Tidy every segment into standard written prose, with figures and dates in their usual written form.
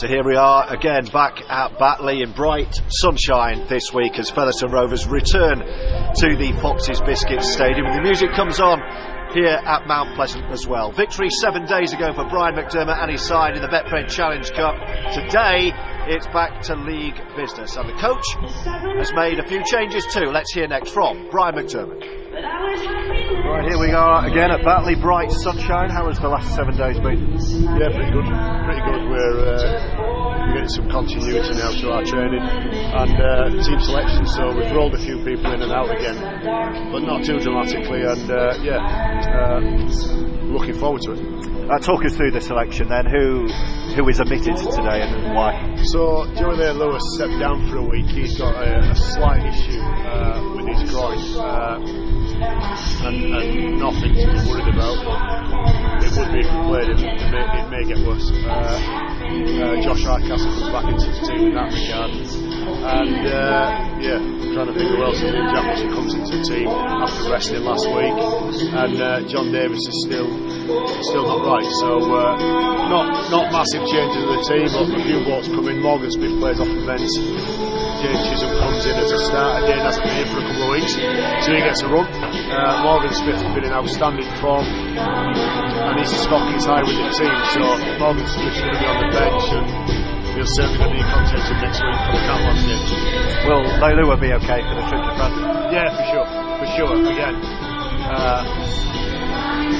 So here we are again back at Batley in bright sunshine this week as Featherstone Rovers return to the Foxes Biscuit Stadium. And the music comes on here at Mount Pleasant as well. Victory 7 days ago for Brian McDermott and his side in the Betfred Challenge Cup. Today it's back to league business and the coach has made a few changes too. Let's hear next from Brian McDermott. Right, here we are again at Batley, bright sunshine. How has the last 7 days been? Yeah, pretty good. We're getting some continuity now to our training and team selection, so we've rolled a few people in and out again, but not too dramatically, and looking forward to it. Talk us through the selection then. Who is omitted today and why? So Joey Lewis stepped down for a week. He's got a slight issue with his groin and nothing to be worried about, but it would be if we played him. It may get worse. Josh Hardcastle comes back into the team in that regard, and I'm trying to think who else. I think Jack Russell comes into the team after resting last week, and John Davis is still not right, so not massive changes in the team, but a few blokes come in. Morgan Smith plays off the bench, James Chisholm comes in as a start again, hasn't been here for a couple of weeks, so he gets a run. Morgan Smith has been in outstanding form and his stock is high with the team, so Morgan Smith's going to be on the bench and he'll certainly be in contention next week for the Catalans game. Will Leilu be okay for the trip to France? Yeah, for sure. Again,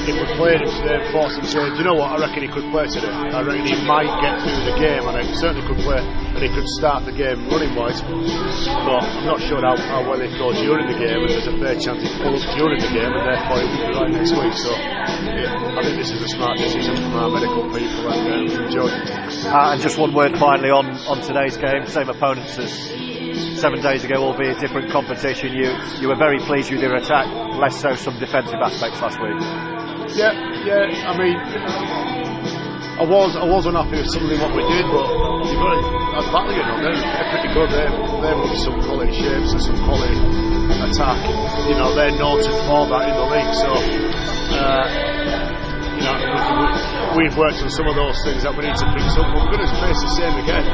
if we played him today and forced him to say, do you know what, I reckon he could play today. I reckon he might get through the game, and he certainly could play, and he could start the game running wise, but I'm not sure how well he goes during the game, and there's a fair chance he'll pull up during the game, and therefore he'll be right next week. So I think this is a smart decision from our medical people and from Joe. And just one word finally on today's game. Same opponents as 7 days ago, albeit different competition. You were very pleased with your attack, less so some defensive aspects last week. Yeah. I mean, I was unhappy with some of what we did, but you've got to Batley, they're pretty good. They're with some quality shapes and some quality attack. They're noted for that in the league. So, we've worked on some of those things that we need to fix up. We're going to face the same again,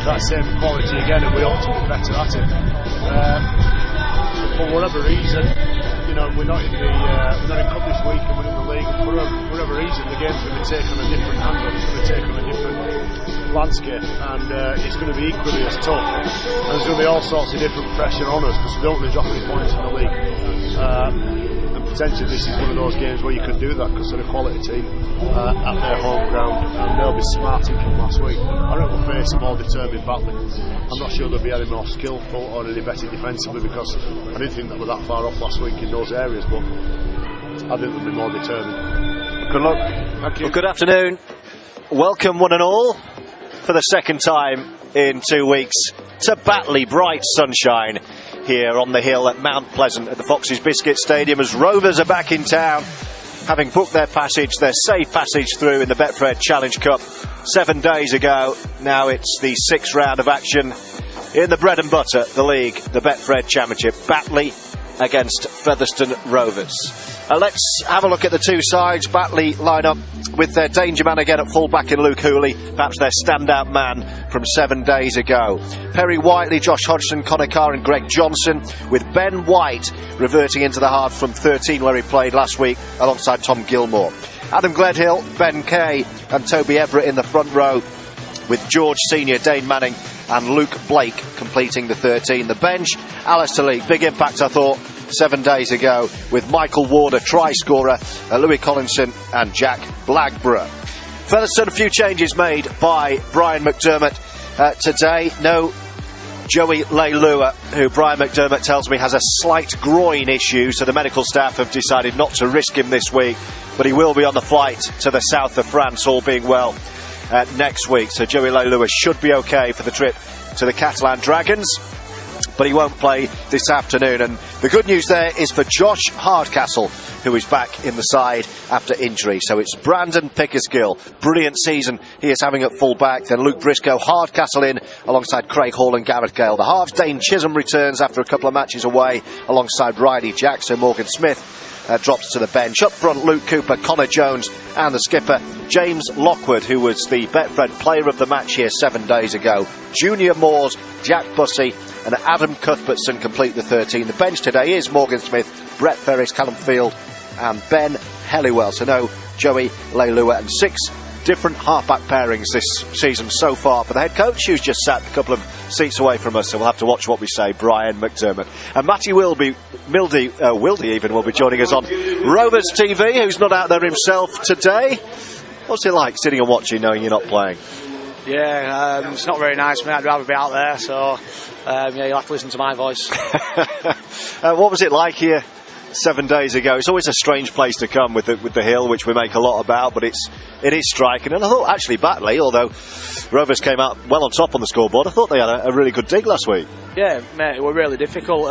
that same quality again, and we ought to be better at it. For whatever reason, we're not in cup this week and we're in the league, and for whatever reason the game's going to take on a different angle, it's going to take on a different landscape, and it's going to be equally as tough, and there's going to be all sorts of different pressure on us because we don't really drop any points in the league, and potentially this is one of those games where you can do that because they're a quality team at their home ground, and they'll be smarting from last week. I don't know if we'll face a more determined Batley. I'm not sure they'll be any more skillful or any better defensively because I didn't think that we're that far off last week in those areas, but I think they'll be more determined. Good luck. Thank you. Well, good afternoon. Welcome one and all for the second time in 2 weeks to Batley, bright sunshine here on the hill at Mount Pleasant at the Foxes Biscuit Stadium as Rovers are back in town, having booked their safe passage through in the Betfred Challenge Cup 7 days ago. Now it's the 6th round of action in the bread and butter, the league, the Betfred Championship. Batley against Featherstone Rovers. Let's have a look at the two sides. Batley line up with their danger man again at full-back in Luke Hooley, perhaps their standout man from 7 days ago. Perry Whiteley, Josh Hodgson, Connor Carr and Greg Johnson, with Ben White reverting into the halves from 13 where he played last week alongside Tom Gilmore. Adam Gledhill, Ben Kay and Toby Everett in the front row, with George Senior, Dane Manning and Luke Blake completing the 13. The bench, Alistair Lee, big impact I thought 7 days ago, with Michael Ward, a try scorer, Louis Collinson and Jack Blackborough. Featherstone, a few changes made by Brian McDermott today. No Joey Leilua, who Brian McDermott tells me has a slight groin issue, so the medical staff have decided not to risk him this week, but he will be on the flight to the south of France, all being well, next week. So Joey Leilua should be okay for the trip to the Catalan Dragons, but he won't play this afternoon. And the good news there is for Josh Hardcastle, who is back in the side after injury. So it's Brandon Pickersgill, brilliant season he is having at full back. Then Luke Briscoe, Hardcastle in alongside Craig Hall and Gareth Gale. The halves, Dane Chisholm returns after a couple of matches away alongside Riley Jackson. Morgan Smith drops to the bench. Up front, Luke Cooper, Connor Jones and the skipper James Lockwood, who was the Betfred player of the match here 7 days ago. Junior Moores, Jack Bussey and Adam Cuthbertson complete the 13. The bench today is Morgan Smith, Brett Ferris, Callum Field and Ben Helliwell. So no Joey Leilua, and 6 different halfback pairings this season so far for the head coach, who's just sat a couple of seats away from us, so we'll have to watch what we say, Brian McDermott. And Matty Wilde even will be joining us on Rovers TV, who's not out there himself today. What's it like sitting and watching knowing you're not playing? Yeah, it's not very nice, mate. I'd rather be out there, so yeah, you'll have to listen to my voice. What was it like here 7 days ago? It's always a strange place to come with the hill, which we make a lot about, but it is striking. And I thought actually Batley, although Rovers came out well on top on the scoreboard, I thought they had a really good dig last week. Yeah, mate, it was really difficult.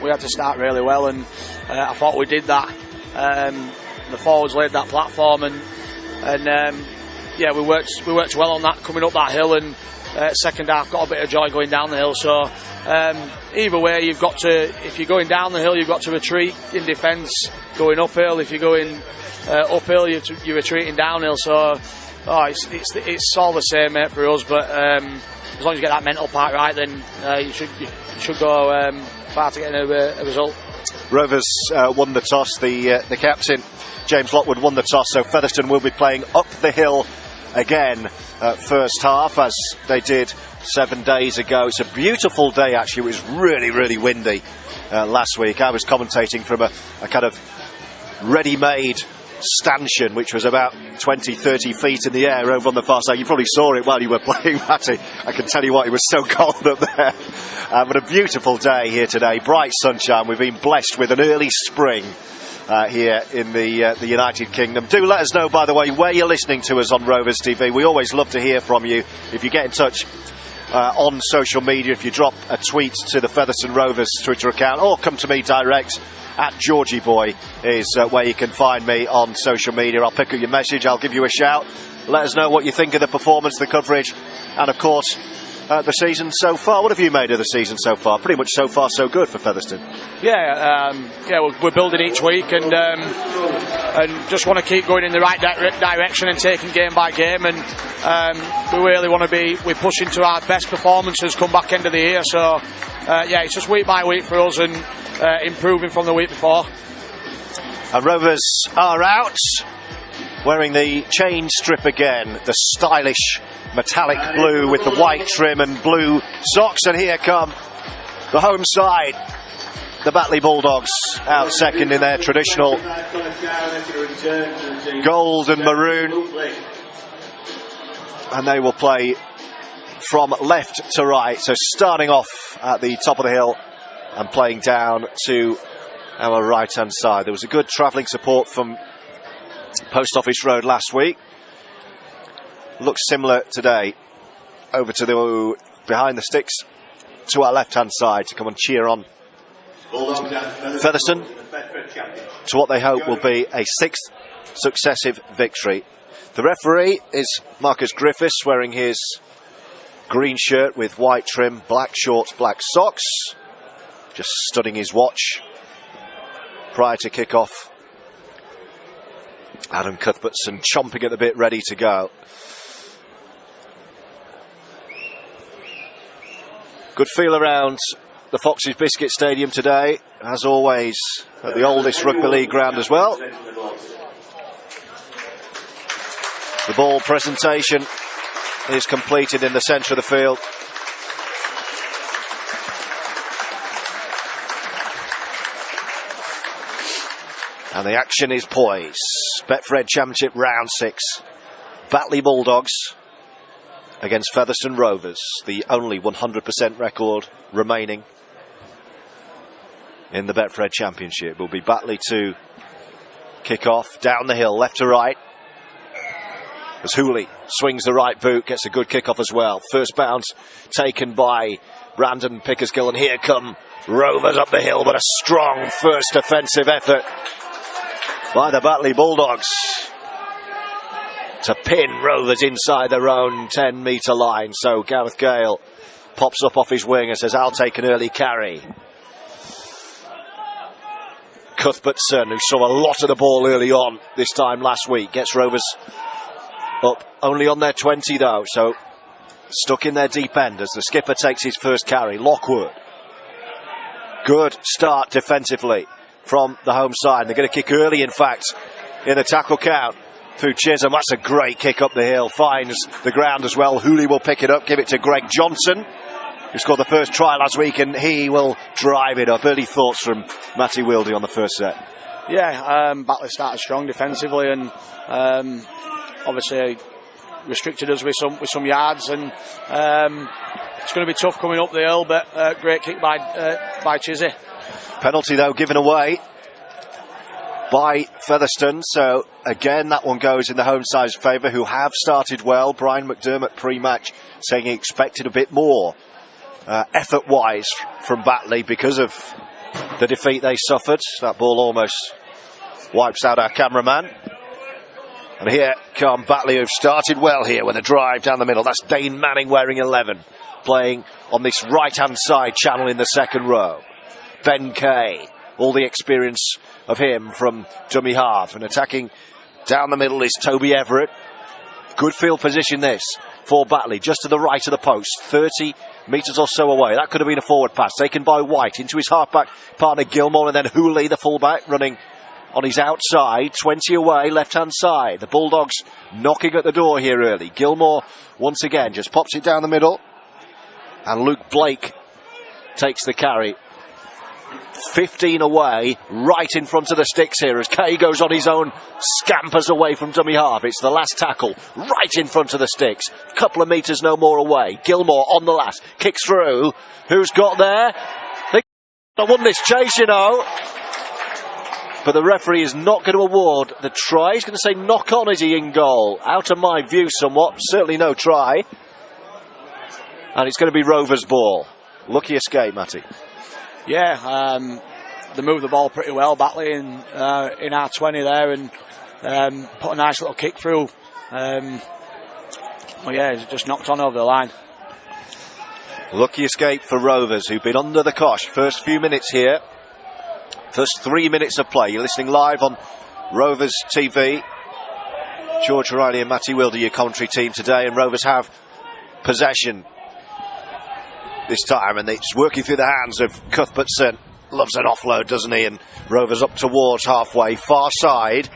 We had to start really well, and I thought we did that. The forwards laid that platform, and yeah, we worked well on that, coming up that hill, and second half got a bit of joy going down the hill. So either way, you've got to, if you're going down the hill, you've got to retreat in defence. Going uphill, if you're going uphill, you're retreating downhill. So it's all the same, mate, for us. But as long as you get that mental part right, then you should go far to get a result. Rovers won the toss. The captain James Lockwood won the toss, so Featherstone will be playing up the hill again first half, as they did 7 days ago. It's a beautiful day actually. It was really, really windy last week. I was commentating from a kind of ready-made stanchion, which was about 20-30 feet in the air over on the far side. You probably saw it while you were playing, Matty. I can tell you what, it was so cold up there. But a beautiful day here today, bright sunshine. We've been blessed with an early spring here in the United Kingdom. Do let us know, by the way, where you're listening to us on Rovers TV. We always love to hear from you. If you get in touch on social media, if you drop a tweet to the Featherstone Rovers Twitter account, or come to me direct at Georgie Boy is where you can find me on social media. I'll pick up your message, I'll give you a shout. Let us know what you think of the performance, the coverage, and of course the season so far. What have you made of the season so far? Pretty much so far so good for Featherstone. Yeah, we're building each week, and just want to keep going in the right direction and taking game by game, and we really want to we're pushing to our best performances come back end of the year. So yeah, it's just week by week for us, and improving from the week before. And Rovers are out wearing the chain strip again, the stylish metallic blue with the white trim and blue socks, and here come the home side, the Batley Bulldogs, out second in their traditional gold and maroon, and they will play from left to right, so starting off at the top of the hill and playing down to our right hand side. There was a good travelling support from Post Office Road last week. Looks similar today. Over to the behind the sticks to our left hand side to come and cheer on Featherstone to what they hope will be a 6th successive victory. The referee is Marcus Griffiths, wearing his green shirt with white trim, black shorts, black socks, just studying his watch prior to kick-off. Adam Cuthbertson chomping at the bit, ready to go. Good feel around the Foxes Biscuit Stadium today, as always, at the oldest rugby league ground as well. The ball presentation is completed in the centre of the field. And the action is poised. Betfred Championship Round 6. Batley Bulldogs against Featherstone Rovers, the only 100% record remaining in the Betfred Championship. Will be Batley to kick off down the hill, left to right, as Hooley swings the right boot, gets a good kick off as well. First bounce taken by Brandon Pickersgill, and here come Rovers up the hill, but a strong first offensive effort by the Batley Bulldogs to pin Rovers inside their own 10-metre line. So Gareth Gale pops up off his wing and says, I'll take an early carry. Cuthbertson, who saw a lot of the ball early on this time last week, gets Rovers up only on their 20 though, so stuck in their deep end as the skipper takes his first carry. Lockwood. Good start defensively from the home side. They're going to kick early, in fact, in the tackle count through Chisholm. That's a great kick up the hill. Finds the ground as well. Hooley will pick it up, give it to Greg Johnson, who scored the first try last week, and he will drive it up. Early thoughts from Matty Wildy on the first set. Yeah, Batley started strong defensively, and obviously restricted us with some yards, and it's going to be tough coming up the hill, but great kick by Chizzy. Penalty though given away by Featherstone, so again that one goes in the home side's favour, who have started well. Brian McDermott pre-match saying he expected a bit more effort wise from Batley because of the defeat they suffered. That ball almost wipes out our cameraman. And here come Batley, who've started well here with a drive down the middle. That's Dane Manning wearing 11, playing on this right-hand side channel in the second row. Ben Kay, all the experience of him from dummy half. And attacking down the middle is Toby Everett. Good field position this for Batley, just to the right of the post, 30 metres or so away. That could have been a forward pass taken by White into his halfback partner Gilmore, and then Hooley, the fullback, running on his outside, 20 away, left-hand side. The Bulldogs knocking at the door here early. Gilmore, once again, just pops it down the middle. And Luke Blake takes the carry. 15 away, right in front of the sticks here as Kay goes on his own, scampers away from dummy half. It's the last tackle, right in front of the sticks. A couple of metres no more away. Gilmore on the last, kicks through. Who's got there? They won this chase, you know. But the referee is not going to award the try. He's going to say knock on. Is he in goal? Out of my view somewhat. Certainly no try. And it's going to be Rovers' ball. Lucky escape, Matty. Yeah, they moved the ball pretty well, Batley, in our 20 there, and put a nice little kick through. Well, yeah, it just knocked on over the line. Lucky escape for Rovers, who've been under the cosh. First few minutes here. First 3 minutes of play. You're listening live on Rovers TV. George Riley and Matty Wilder, your commentary team today, and Rovers have possession this time, and it's working through the hands of Cuthbertson. Loves an offload, doesn't he? And Rovers up towards halfway, far side.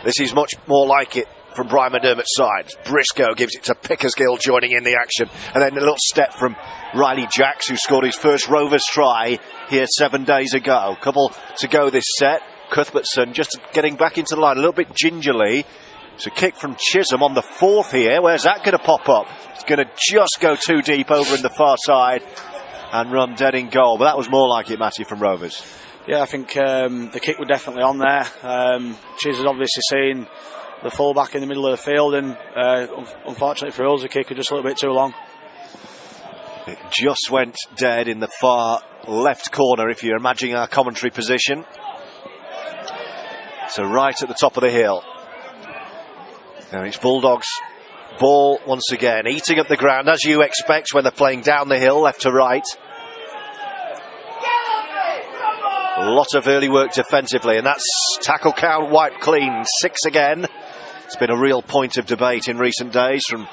This is much more like it from Brian McDermott's side. Briscoe gives it to Pickersgill, joining in the action, and then a little step from Riley Jacks, who scored his first Rovers try here 7 days ago. Couple to go this set. Cuthbertson just getting back into the line a little bit gingerly. It's a kick from Chisholm on the fourth here. Where's that going to pop up? It's going to just go too deep over in the far side and run dead in goal. But that was more like it, Matty, from Rovers. Yeah, I think the kick was definitely on there. Chisholm obviously seen the full-back in the middle of the field, and unfortunately for us, the kick was just a little bit too long. It just went dead in the far left corner, if you're imagining our commentary position. So right at the top of the hill. Now it's Bulldogs ball once again, eating up the ground as you expect when they're playing down the hill, left to right. A lot of early work defensively, and that's tackle count wiped clean, 6 again. It's been a real point of debate in recent days from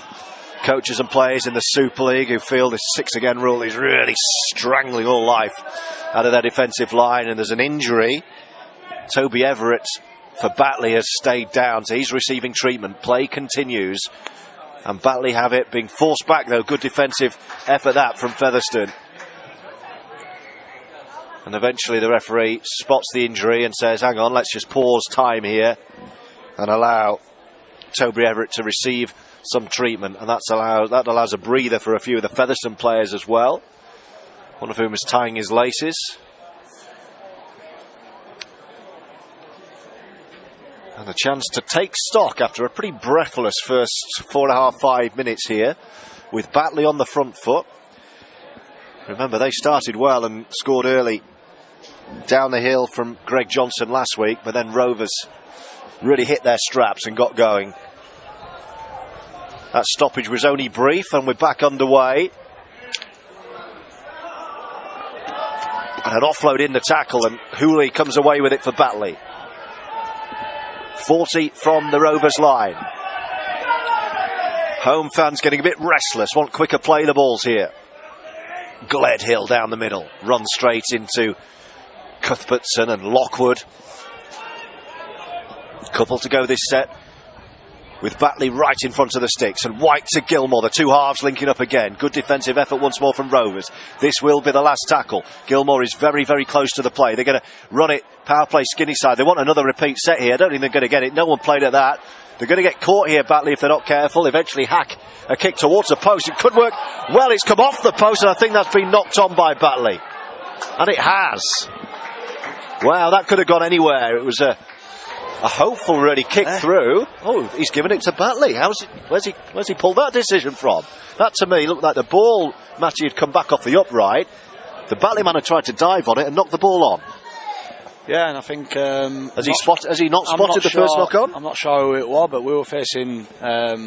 coaches and players in the Super League who feel this 6 again rule is really strangling all life out of their defensive line, and there's an injury. Toby Everett for Batley has stayed down, so he's receiving treatment. Play continues, and Batley have it being forced back though. Good defensive effort that from Featherstone. And eventually the referee spots the injury and says, hang on, let's just pause time here and allow Toby Everett to receive some treatment, and that allows a breather for a few of the Featherstone players as well, one of whom is tying his laces. And a chance to take stock after a pretty breathless first 4.5-5 minutes here, with Batley on the front foot. Remember, they started well and scored early down the hill from Greg Johnson last week, but then Rovers really hit their straps and got going. That stoppage was only brief, and we're back underway. And an offload in the tackle, and Hooley comes away with it for Batley. 40 from the Rovers line. Home fans getting a bit restless, want quicker play the balls here. Gledhill down the middle, runs straight into Cuthbertson and Lockwood. Couple to go this set, with Batley right in front of the sticks, and White to Gilmore, the two halves linking up again. Good defensive effort once more from Rovers. This will be the last tackle. Gilmore is very, very close to the play. They're going to run it, power play skinny side. They want another repeat set here. I don't think they're going to get it. No one played at that. They're going to get caught here, Batley, if they're not careful. Eventually hack a kick towards the post. It could work. Well, it's come off the post, and I think that's been knocked on by Batley. And it has. Wow, that could have gone anywhere. It was a hopeful really kick through. Oh, he's given it to Batley. Where's he pulled that decision from? That to me looked like the ball, Matty, had come back off the upright. The Batley man had tried to dive on it and knock the ball on. Yeah, and I think has he not spotted the first knock on? I'm not sure who it was, but we were facing our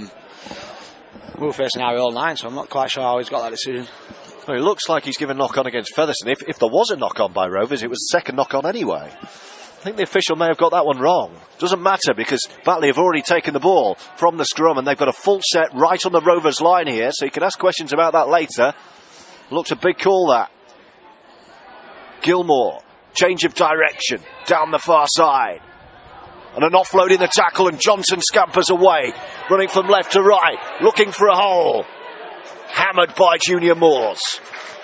own line, so I'm not quite sure how he's got that decision. Well, it looks like he's given knock on against Featherstone. If there was a knock on by Rovers, it was the second knock on anyway. I think the official may have got that one wrong. Doesn't matter, because Batley have already taken the ball from the scrum, and they've got a full set right on the Rovers line here, so you can ask questions about that later. Looks a big call, that. Gilmore, change of direction, down the far side. And an offload in the tackle, and Johnson scampers away, running from left to right, looking for a hole. Hammered by Junior Moores.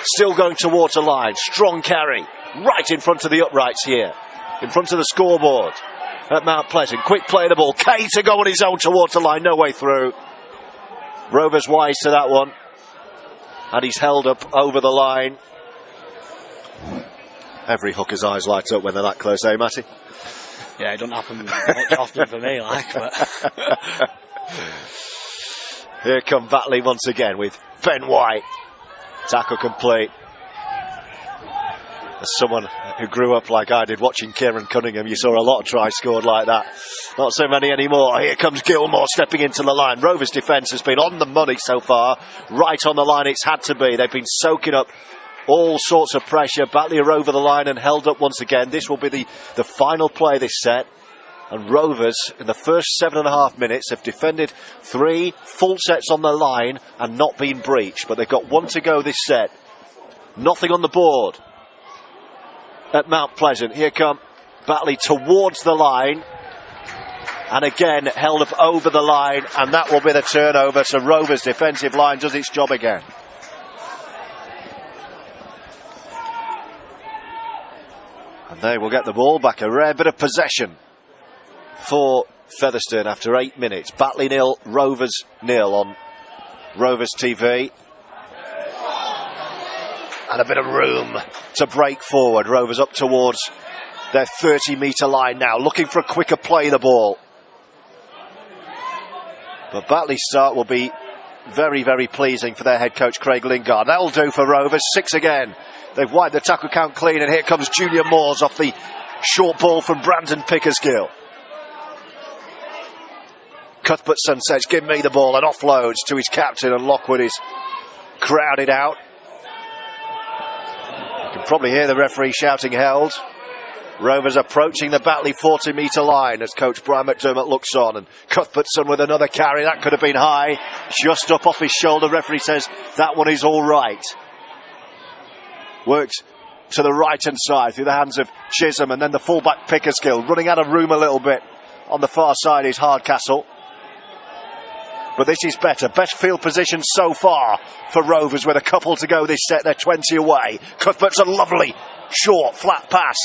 Still going towards the line, strong carry, right in front of the uprights here. In front of the scoreboard at Mount Pleasant. Quick play the ball. Kay to go on his own towards the line. No way through. Rovers wise to that one. And he's held up over the line. Every hooker's eyes light up when they're that close, eh, Matty? Yeah, it doesn't happen much often for me, but... Here come Batley once again with Ben White. Tackle complete. As someone who grew up like I did watching Kieran Cunningham, you saw a lot of tries scored like that. Not so many anymore. Here comes Gilmore stepping into the line. Rovers' defence has been on the money so far. Right on the line it's had to be. They've been soaking up all sorts of pressure. Batley are over the line and held up once again. This will be the final play this set. And Rovers, in the first 7.5 minutes, have defended 3 full sets on the line and not been breached. But they've got 1 to go this set. Nothing on the board at Mount Pleasant. Here come Batley towards the line, and again held up over the line, and that will be the turnover. So Rovers' defensive line does its job again. And they will get the ball back. A rare bit of possession for Featherstone after 8 minutes. Batley 0, Rovers 0 on Rovers TV. And a bit of room to break forward. Rovers up towards their 30-metre line now, looking for a quicker play the ball. But Batley's start will be very, very pleasing for their head coach Craig Lingard. That'll do for Rovers. 6 again. They've wiped the tackle count clean, and here comes Junior Moores off the short ball from Brandon Pickersgill. Cuthbertson says, give me the ball, and offloads to his captain, and Lockwood is crowded out. You can probably hear the referee shouting held. Rovers approaching the Batley 40-metre line as coach Brian McDermott looks on, and Cuthbertson with another carry. That could have been high, just up off his shoulder. Referee says that one is all right. Worked to the right-hand side through the hands of Chisholm, and then the fullback Pickersgill running out of room a little bit. On the far side is Hardcastle. But this is better. Best field position so far for Rovers with a couple to go this set. They're 20 away. Cuthbert's a lovely, short, flat pass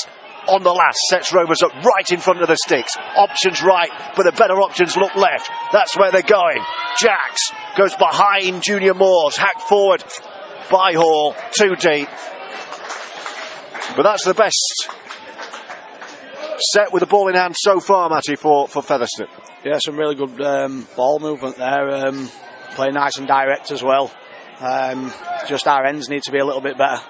on the last. Sets Rovers up right in front of the sticks. Options right, but the better options look left. That's where they're going. Jacks goes behind Junior Moores. Hacked forward by Hall. Too deep. But that's the best set with the ball in hand so far, Matty, for Featherstone. Yeah, some really good ball movement there. Playing nice and direct as well. Just our ends need to be a little bit better.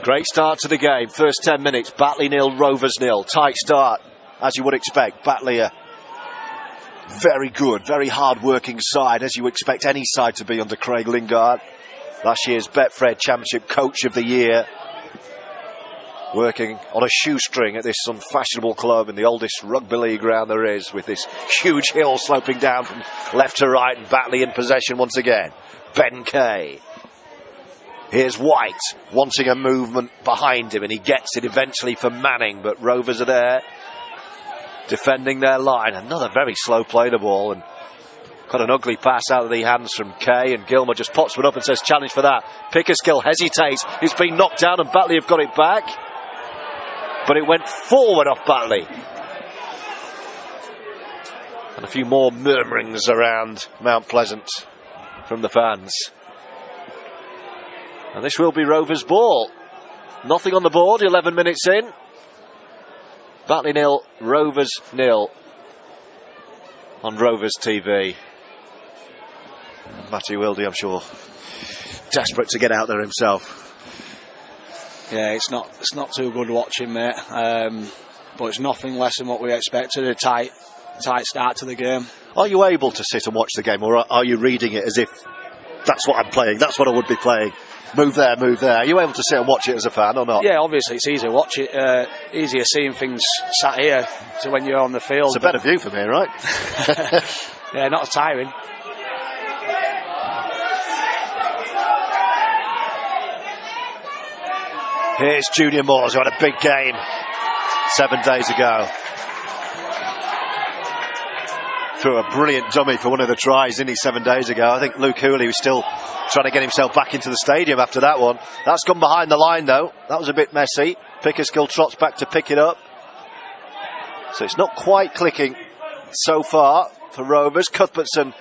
Great start to the game. First 10 minutes. Batley 0, Rovers 0. Tight start, as you would expect. Batley a very good, very hard-working side, as you expect any side to be under Craig Lingard. Last year's Betfred Championship Coach of the Year. Working on a shoestring at this unfashionable club in the oldest rugby league ground there is, with this huge hill sloping down from left to right, and Batley in possession once again. Ben Kay. Here's White wanting a movement behind him, and he gets it eventually for Manning, but Rovers are there defending their line. Another very slow play the ball, and got an ugly pass out of the hands from Kay, and Gilmour just pops one up and says challenge for that. Pickersgill hesitates, he's been knocked down, and Batley have got it back, but it went forward off Batley. And a few more murmurings around Mount Pleasant from the fans. And this will be Rovers' ball. Nothing on the board, 11 minutes in. Batley 0, Rovers 0 on Rovers TV. Matty Wildy, I'm sure, desperate to get out there himself. Yeah, it's not too good watching, mate. But it's nothing less than what we expected. A tight start to the game. Are you able to sit and watch the game, or are you reading it as if that's what I'm playing, that's what I would be playing? Move there, move there. Are you able to sit and watch it as a fan or not? Yeah, obviously it's easier watch it. Easier seeing things sat here to when you're on the field. It's a better view from here, right? Yeah, not as tiring. Here's Junior Moores, who had a big game 7 days ago. Threw a brilliant dummy for one of the tries, didn't he, 7 days ago? I think Luke Hooley was still trying to get himself back into the stadium after that one. That's gone behind the line, though. That was a bit messy. Pickersgill trots back to pick it up. So it's not quite clicking so far for Rovers. Cuthbertson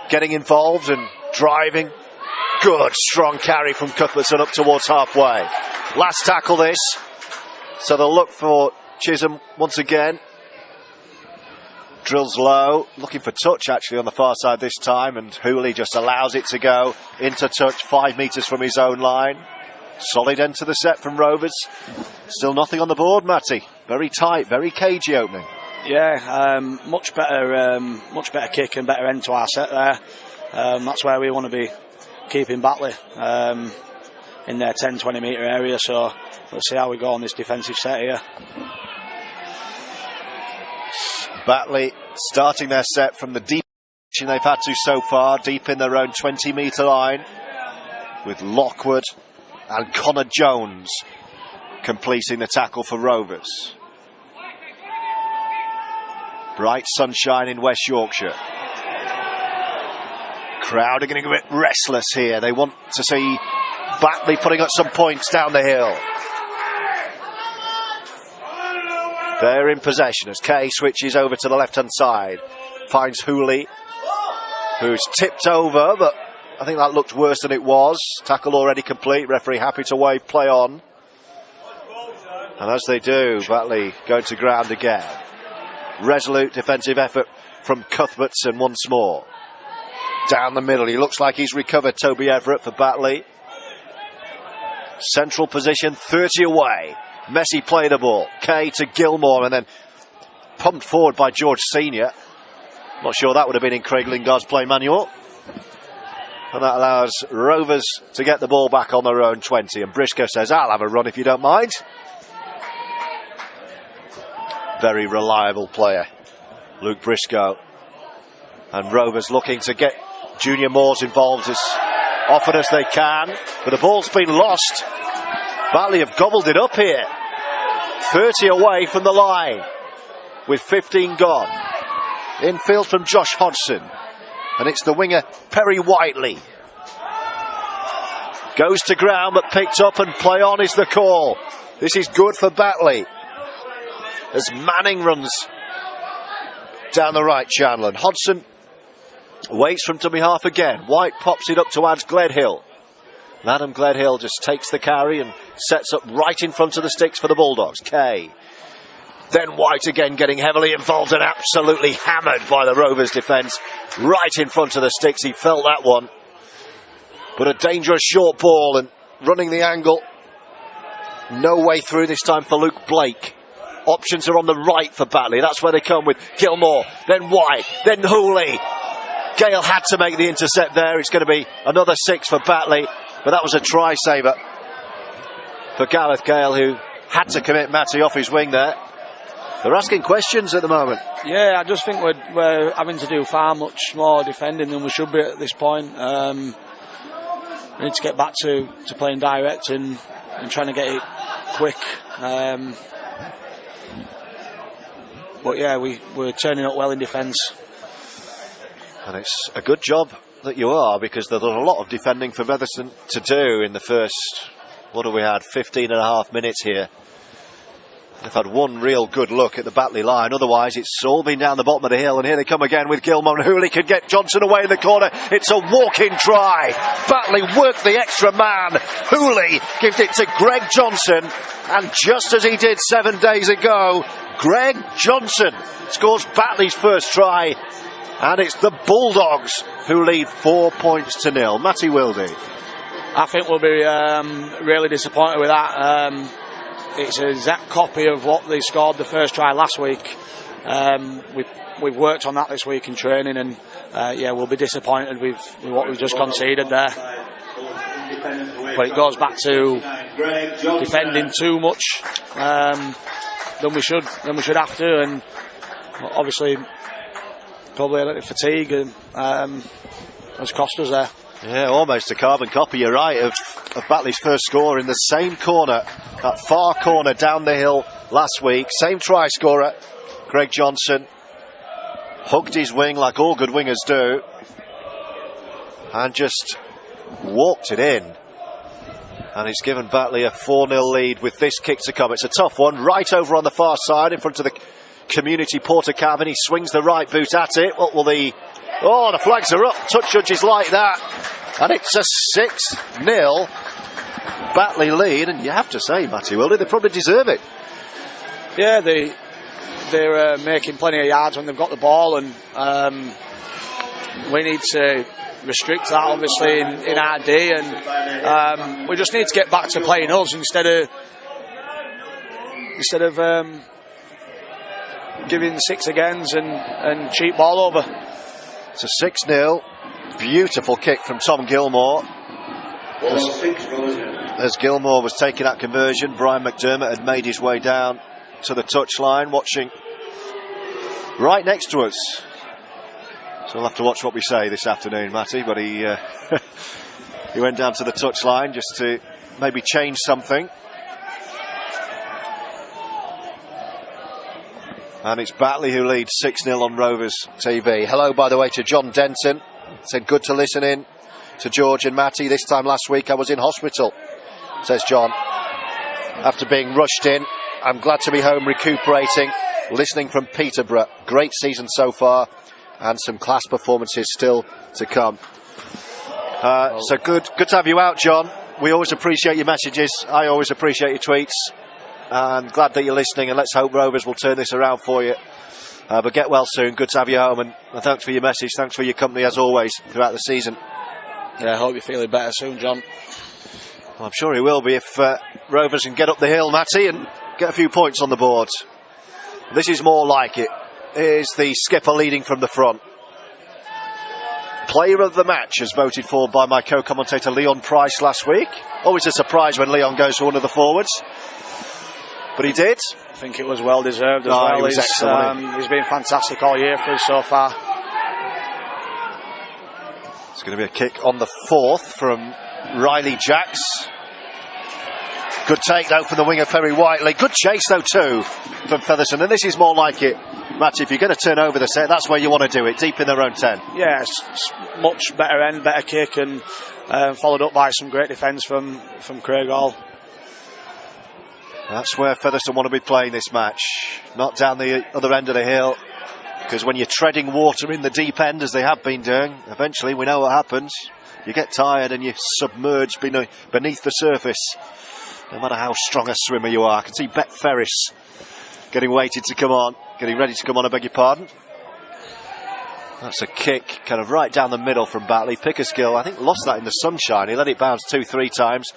getting involved and driving. Good, strong carry from Cuthbertson up towards halfway. Last tackle this. So they'll look for Chisholm once again. Drills low, looking for touch actually on the far side this time, and Hooley just allows it to go into touch 5 metres from his own line. Solid end to the set from Rovers. Still nothing on the board, Matty. Very tight, very cagey opening. Yeah, much better kick and better end to our set there. That's where we want to be keeping Batley, in their 10-20 metre area, so let's see how we go on this defensive set here. Batley starting their set from the deep position they've had to so far, deep in their own 20 metre line, with Lockwood and Connor Jones completing the tackle for Rovers. Bright sunshine in West Yorkshire. Crowd are getting a bit restless here. They want to see Batley putting up some points down the hill. They're in possession as Kay switches over to the left-hand side. Finds Hooley, who's tipped over, but I think that looked worse than it was. Tackle already complete. Referee happy to wave play on. And as they do, Batley going to ground again. Resolute defensive effort from Cuthbertson once more. Down the middle, he looks like he's recovered, Toby Everett, for Batley. Central position, 30 away. Messi played the ball. Kay to Gilmour, and then pumped forward by George Senior. Not sure that would have been in Craig Lingard's play manual. And that allows Rovers to get the ball back on their own 20. And Briscoe says, I'll have a run if you don't mind. Very reliable player, Luke Briscoe. And Rovers looking to get Junior Moores involved as often as they can. But the ball's been lost. Batley have gobbled it up here. 30 away from the line with 15 gone. Infield from Josh Hodgson. And it's the winger Perry Whiteley. Goes to ground but picked up, and play on is the call. This is good for Batley as Manning runs down the right channel, and Hodgson waits from dummy half again. White pops it up towards Gledhill. And Adam Gledhill just takes the carry and sets up right in front of the sticks for the Bulldogs. Kay. Then White again getting heavily involved and absolutely hammered by the Rovers defence. Right in front of the sticks, he felt that one. But a dangerous short ball, and running the angle. No way through this time for Luke Blake. Options are on the right for Batley. That's where they come with Gilmour, then White, then Hooley. Gale had to make the intercept there. It's going to be another 6 for Batley. But that was a try saver for Gareth Gale, who had to commit Matty off his wing there. They're asking questions at the moment. Yeah, I just think we're having to do far much more defending than we should be at this point. We need to get back to playing direct and trying to get it quick. But yeah, we're turning up well in defence. And it's a good job that you are, because there's a lot of defending for Featherstone to do in the first, what have we had, 15 and a half minutes here. They've had one real good look at the Batley line, otherwise it's all been down the bottom of the hill, and here they come again with Gilmore, and Hooley could get Johnson away in the corner. It's a walk-in try. Batley worked the extra man. Hooley gives it to Greg Johnson, and just as he did 7 days ago, Greg Johnson scores Batley's first try, and it's the Bulldogs who lead 4 points to 0. Matty Wildy. I think we'll be really disappointed with that. It's an exact copy of what they scored the first try last week. We've worked on that this week in training, and yeah, we'll be disappointed with what we've just conceded there. But it goes back to defending too much than we should have to, and obviously probably a little fatigue has cost us there. Yeah, almost a carbon copy, you're right, of Batley's first score in the same corner, that far corner down the hill last week. Same try scorer, Greg Johnson, hugged his wing like all good wingers do, and just walked it in. And it's given Batley a 4-0 lead with this kick to come. It's a tough one, right over on the far side in front of the community porter cabin. He swings the right boot at it. What will the... Oh, the flags are up. Touch judges like that. And it's a 6-0 Batley lead. And you have to say, Matty Wildy, they probably deserve it. Yeah, they're making plenty of yards when they've got the ball, and we need to restrict that obviously in our day, and we just need to get back to playing us instead of giving six agains and cheap ball over. It's a 6-0. Beautiful kick from Tom Gilmore. As Gilmore was taking that conversion, Brian McDermott had made his way down to the touchline, watching right next to us. So we'll have to watch what we say this afternoon, Matty. But he he went down to the touchline just to maybe change something. And it's Batley who leads 6-0 on Rovers TV. Hello, by the way, to John Denton. Said good to listen in to George and Matty. This time last week I was in hospital, says John, after being rushed in. I'm glad to be home recuperating, listening from Peterborough. Great season so far, and some class performances still to come. So good to have you out, John. We always appreciate your messages. I always appreciate your tweets. And glad that you're listening, and let's hope Rovers will turn this around for you. But get well soon. Good to have you home, and thanks for your message. Thanks for your company as always throughout the season. Yeah, I hope you're feeling better soon, John. Well, I'm sure he will be if Rovers can get up the hill, Matty, and get a few points on the board. This is more like it. Here's the skipper leading from the front. Player of the match as voted for by my co-commentator Leon Price last week. Always a surprise when Leon goes for one of the forwards, but he did. I think it was well deserved as well. He was excellent. He's been fantastic all year for us so far. It's going to be a kick on the fourth from Riley Jacks. Good take though from the winger Perry Whiteley. Good chase though too from Featherstone, and this is more like it. Matty, if you're going to turn over the set, that's where you want to do it, deep in their own 10. Yeah, it's much better end, better kick, and followed up by some great defence from Craig Hall. That's where Featherstone want to be playing this match, not down the other end of the hill, because when you're treading water in the deep end, as they have been doing, eventually we know what happens. You get tired and you submerge beneath the surface, no matter how strong a swimmer you are. I can see Bet Ferris getting ready to come on, I beg your pardon. That's a kick kind of right down the middle from Batley. Pickersgill, I think, lost that in the sunshine. He let it bounce 2-3 times.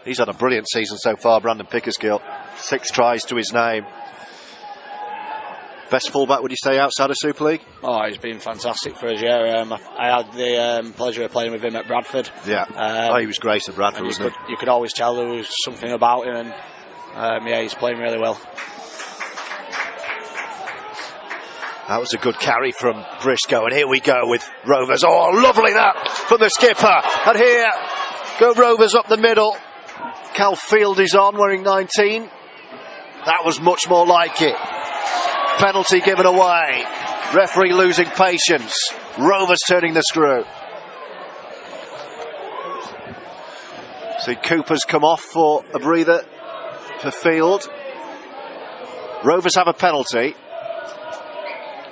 He's had a brilliant season so far, Brandon Pickersgill. 6 tries to his name. Best fullback, would you say, outside of Super League? Oh, he's been fantastic for us, yeah. I had the pleasure of playing with him at Bradford. Yeah, he was great at Bradford, wasn't he? You could always tell there was something about him, and yeah, he's playing really well. That was a good carry from Briscoe, and here we go with Rovers. Oh, lovely that from the skipper. And here go Rovers up the middle. Cal Field is on, wearing 19. That was much more like it. Penalty given away. Referee losing patience. Rovers turning the screw. See, Cooper's come off for a breather for Field. Rovers have a penalty.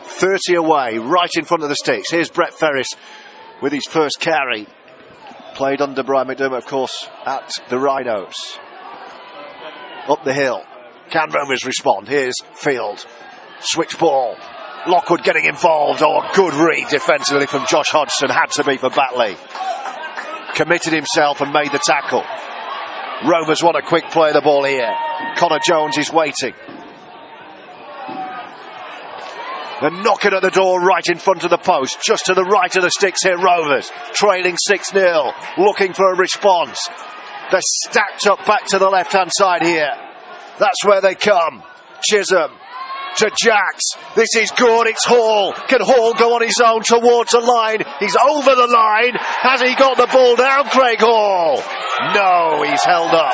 30 away, right in front of the sticks. Here's Brett Ferris with his first carry. Played under Brian McDermott, of course, at the Rhinos. Up the hill. Can Rovers respond? Here's Field. Switch ball. Lockwood getting involved. Oh, good read defensively from Josh Hodgson. Had to be for Batley. Committed himself and made the tackle. Rovers want a quick play of the ball here. Connor Jones is waiting. They're knocking at the door right in front of the post. Just to the right of the sticks here, Rovers. Trailing 6-0. Looking for a response. They're stacked up back to the left-hand side here. That's where they come. Chisholm to Jacks. This is good. It's Hall. Can Hall go on his own towards the line? He's over the line. Has he got the ball down, Craig Hall? No, he's held up.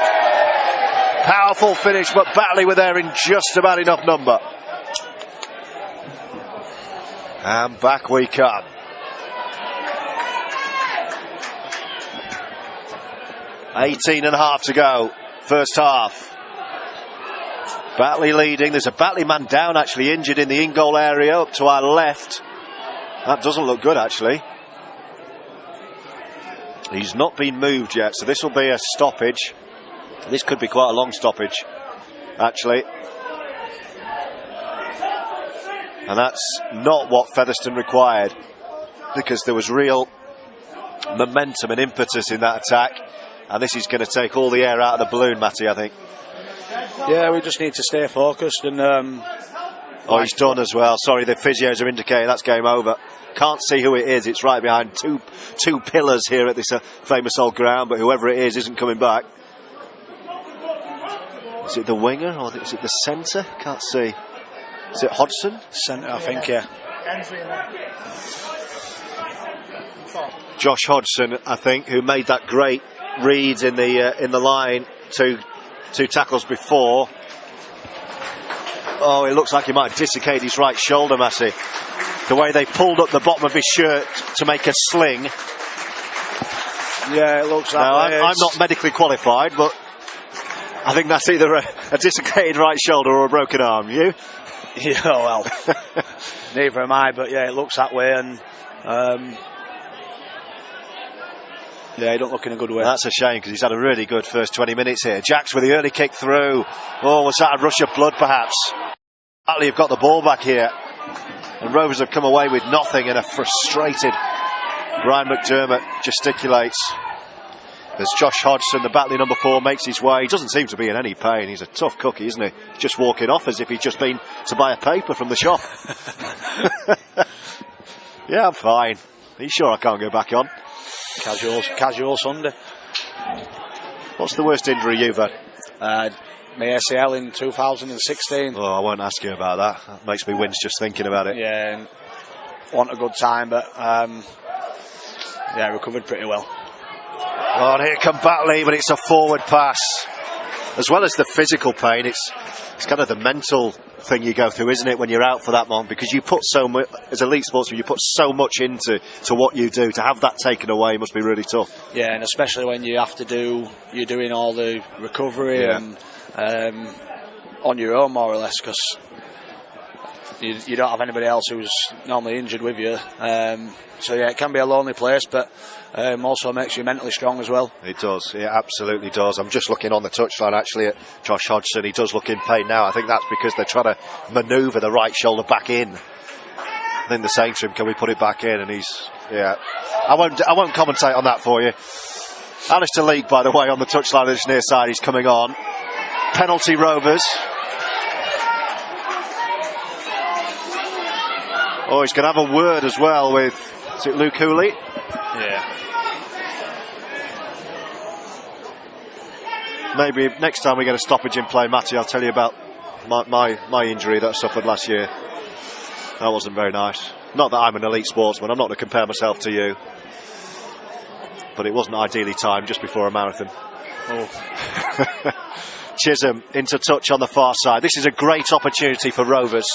Powerful finish, but Batley were there in just about enough number. And back we come. .18.5 to go. First half. Batley leading. There's a Batley man down, actually injured in the in-goal area up to our left. That doesn't look good, actually. He's not been moved yet, so this will be a stoppage. This could be quite a long stoppage, actually. And that's not what Featherstone required, because there was real momentum and impetus in that attack. And this is going to take all the air out of the balloon, Matty, I think. Yeah, we just need to stay focused. And oh, he's done as well. Sorry, the physios are indicating that's game over. Can't see who it is. It's right behind two pillars here at this famous old ground, but whoever it is isn't coming back. Is it the winger or is it the centre? Can't see. Is it Hodgson? Centre, I think, yeah. Josh Hodgson, I think, who made that great read in the line two tackles before. Oh, it looks like he might have dislocated his right shoulder, Massey. The way they pulled up the bottom of his shirt to make a sling. Yeah, it looks like. Now, I'm not medically qualified, but I think that's either a dislocated right shoulder or a broken arm. You? Yeah, well, neither am I, but yeah, it looks that way, and yeah, he don't look in a good way. That's a shame, because he's had a really good first 20 minutes here. Jacks with the early kick through. Oh, was that a rush of blood, perhaps? Batley have got the ball back here, and Rovers have come away with nothing, and a frustrated Brian McDermott gesticulates. There's Josh Hodgson, the Batley number 4, makes his way. He doesn't seem to be in any pain. He's a tough cookie, isn't he? Just walking off as if he's just been to buy a paper from the shop. Yeah, I'm fine. Are you sure I can't go back on? Casual Sunday. What's the worst injury you've had? My ACL in 2016. Oh, I won't ask you about that. That makes me wince just thinking about it. Yeah, and want a good time, but yeah, recovered pretty well. Oh, and here come Batley, but it's a forward pass. As well as the physical pain, it's kind of the mental thing you go through, isn't it, when you're out for that long? Because you put so much, as elite sportsman, you put so much into what you do. To have that taken away must be really tough. Yeah, and especially when you're doing all the recovery and on your own, more or less, because you don't have anybody else who's normally injured with you. So yeah, it can be a lonely place, but also makes you mentally strong as well. It does, it absolutely does. I'm just looking on the touchline actually at Josh Hodgson. He does look in pain now. I think that's because they're trying to manoeuvre the right shoulder back in. I think they're saying to him, can we put it back in? And he's, yeah. I won't commentate on that for you. Alistair Leake, by the way, on the touchline this near side, he's coming on. Penalty Rovers. Oh, he's going to have a word as well with, is it Luke Cooley? Yeah. Maybe next time we get a stoppage in play, Matty, I'll tell you about my injury that I suffered last year. That wasn't very nice. Not that I'm an elite sportsman, I'm not going to compare myself to you. But it wasn't ideally timed, just before a marathon. Oh. Chisholm into touch on the far side. This is a great opportunity for Rovers.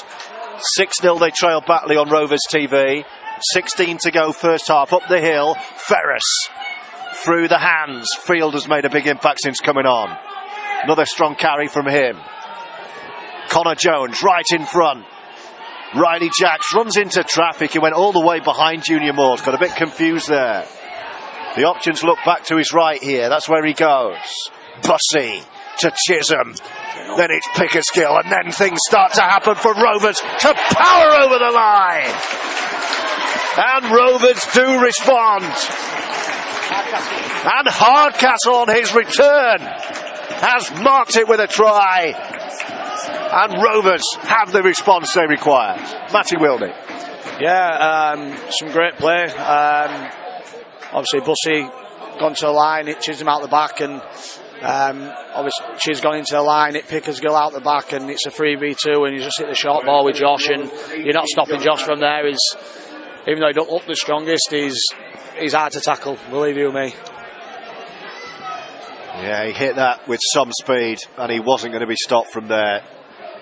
6-0 they trail Batley on Rovers TV. 16 to go first half. Up the hill, Ferris through the hands. Field has made a big impact since coming on. Another strong carry from him. Connor Jones right in front. Riley Jacks runs into traffic. He went all the way behind Junior Moores. Got a bit confused there. The options look back to his right here. That's where he goes. Bussey to Chisholm. Then it's Pickersgill, and then things start to happen for Rovers to power over the line. And Rovers do respond. And Hardcastle on his return has marked it with a try. And Rovers have the response they require. Matty Wilney. Yeah, some great play. Obviously, Bussey gone to the line, hit Chisholm out the back, and obviously she's gone into the line, hit Pickersgill out the back, and it's a 3v2, and you just hit the short ball with Josh, and you're not stopping Josh from there. Even though he don't look the strongest, he's hard to tackle, believe you me. Yeah, he hit that with some speed, and he wasn't going to be stopped from there.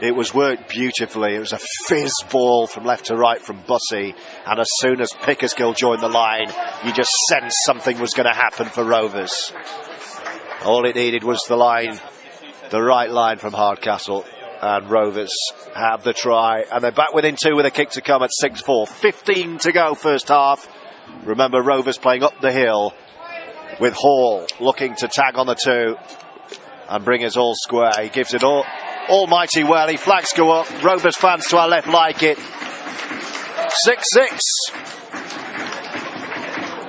It was worked beautifully. It was a fizz ball from left to right from Bussey, and as soon as Pickersgill joined the line, you just sensed something was going to happen for Rovers. All it needed was the right line from Hardcastle, and Rovers have the try, and they're back within 2 with a kick to come at 6-4. 15 to go first half. Remember, Rovers playing up the hill with Hall looking to tag on the 2 and bring us all square. He gives it almighty well. He flags go up. Rovers fans to our left like it. 6-6.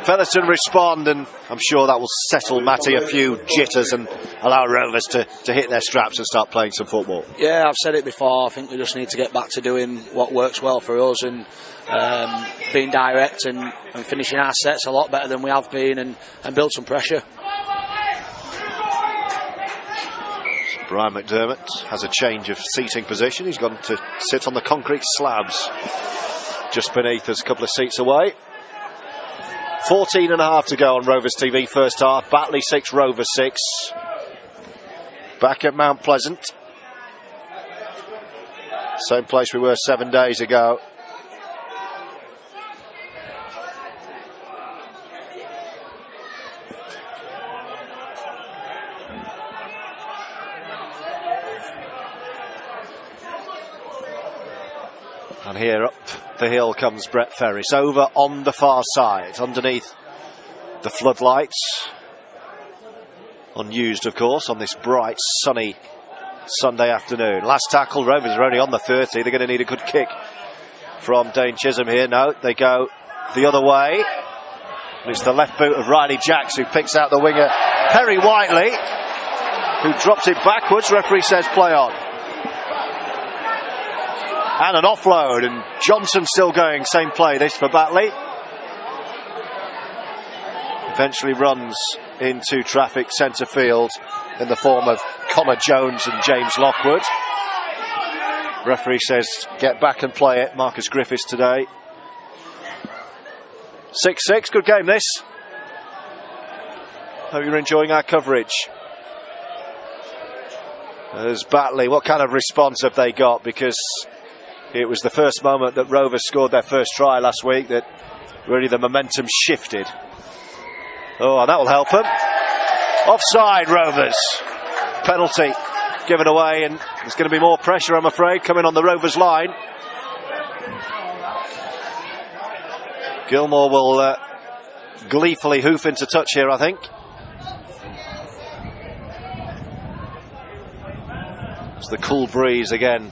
Featherstone respond, and I'm sure that will settle Matty a few jitters and allow Rovers to hit their straps and start playing some football. Yeah, I've said it before. I think we just need to get back to doing what works well for us, and being direct and finishing our sets a lot better than we have been, and build some pressure. Brian McDermott has a change of seating position. He's gone to sit on the concrete slabs just beneath us, a couple of seats away. 14.5 to go on Rovers TV first half. Batley 6, Rovers 6. Back at Mount Pleasant. Same place we were 7 days ago. And here up the hill comes Brett Ferris, over on the far side, underneath the floodlights. Unused, of course, on this bright, sunny Sunday afternoon. Last tackle, Rovers are only on the 30. They're going to need a good kick from Dane Chisholm here. No, they go the other way. And it's the left boot of Riley Jacks who picks out the winger, Perry Whiteley, who drops it backwards. Referee says play on. And an offload, and Johnson still going, same play this for Batley. Eventually runs into traffic centre field in the form of Connor Jones and James Lockwood. Referee says get back and play it. Marcus Griffiths today. 6-6, good game this. Hope you're enjoying our coverage. There's Batley, what kind of response have they got? Because it was the first moment that Rovers scored their first try last week that really the momentum shifted. Oh, and that will help them. Offside, Rovers. Penalty given away, and there's going to be more pressure, I'm afraid, coming on the Rovers line. Gilmore will gleefully hoof into touch here, I think. As the cool breeze again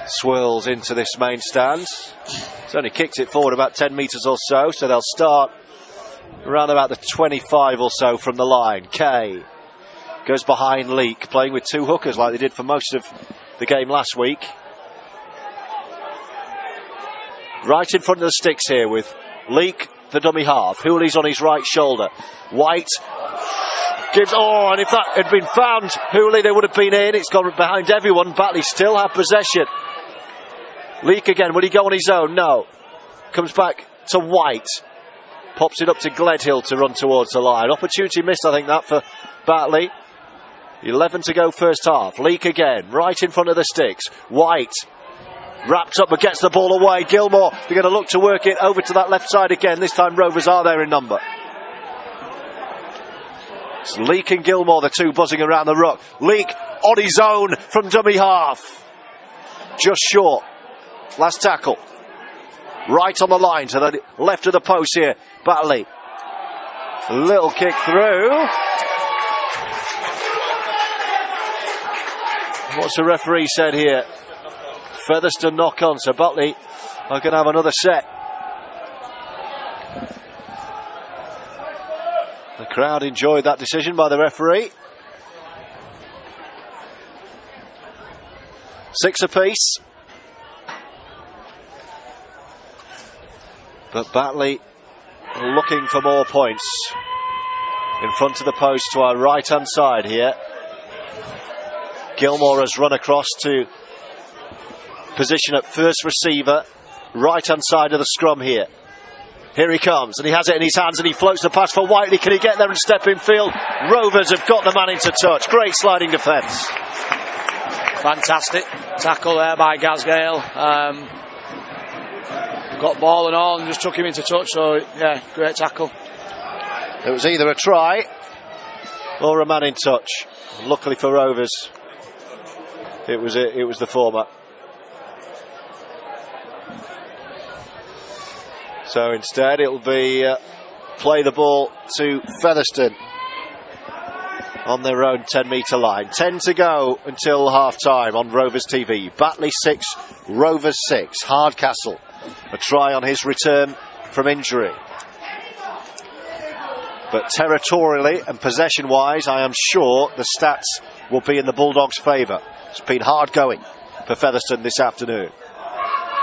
swirls into this main stand. It's only kicked it forward about 10 metres or so, so they'll start around about the 25 or so from the line. Kay goes behind Leake, playing with 2 hookers like they did for most of the game last week. Right in front of the sticks here with Leake, the dummy half. Hooley's on his right shoulder. White gives, and if that had been found, Hooley, they would have been in. It's gone behind everyone. Batley still have possession. Leake again, will he go on his own? No. Comes back to White. Pops it up to Gledhill to run towards the line. Opportunity missed, I think, that for Batley. 11 to go first half. Leake again, right in front of the sticks. White wrapped up but gets the ball away. Gilmore, they're going to look to work it over to that left side again. This time Rovers are there in number. It's Leake and Gilmore, the two buzzing around the ruck. Leake on his own from dummy half. Just short. Last tackle. Right on the line to the left of the post here. Batley. A little kick through. What's the referee said here? Featherstone knock on, so Batley are going to have another set. The crowd enjoyed that decision by the referee. 6 apiece. But Batley looking for more points. In front of the post to our right hand side here. Gilmore has run across to position at first receiver, right hand side of the scrum here. Here he comes, and he has it in his hands, and he floats the pass for Whiteley. Can he get there and step in field? Rovers have got the man into touch. Great sliding defence. Fantastic tackle there by Gasgale. Got ball and all, and just took him into touch. So yeah, great tackle. It was either a try or a man in touch. Luckily for Rovers, it was the former. So instead it'll be play the ball to Featherstone on their own 10 metre line. 10 to go until half time on Rovers TV. Batley 6, Rovers 6. Hardcastle, a try on his return from injury. But territorially and possession wise, I am sure the stats will be in the Bulldogs' favour. It's been hard going for Featherstone this afternoon.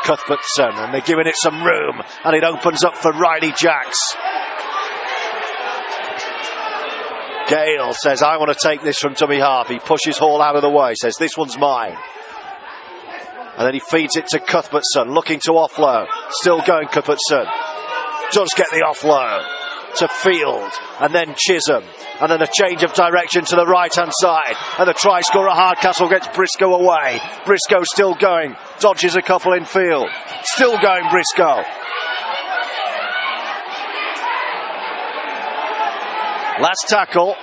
Cuthbertson, and they're giving it some room, and it opens up for Riley Jacks. Gale says, I want to take this from dummy half. He pushes Hall out of the way, says, this one's mine. And then he feeds it to Cuthbertson, looking to offload. Still going, Cuthbertson. Does get the offload to Field, and then Chisholm. And then a change of direction to the right-hand side. And the try scorer Hardcastle gets Briscoe away. Briscoe still going. Dodges a couple in field. Still going, Briscoe. Last tackle.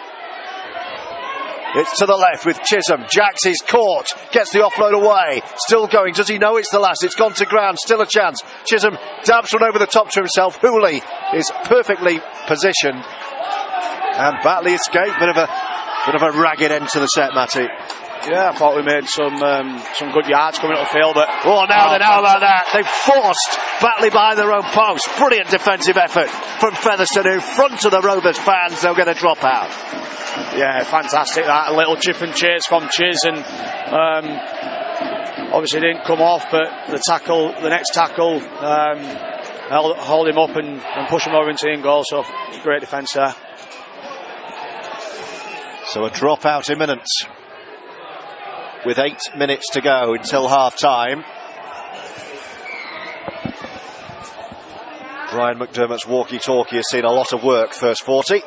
It's to the left with Chisholm. Jacks is caught. Gets the offload away. Still going. Does he know it's the last? It's gone to ground. Still a chance. Chisholm dabs one over the top to himself. Hooley is perfectly positioned. And Batley escaped. Bit of a ragged end to the set, Matty. Yeah, I thought we made some good yards coming up the field, but now about that. They've forced Batley behind their own post. Brilliant defensive effort from Featherstone, in front of the Rovers fans. They're going to drop out. Yeah, fantastic that. A little chip and chase from Chiz, and obviously didn't come off, but the next tackle hold him up and push him over into in goal. So great defence there. So a dropout imminent with 8 minutes to go until half time. Brian McDermott's walkie-talkie has seen a lot of work first 40.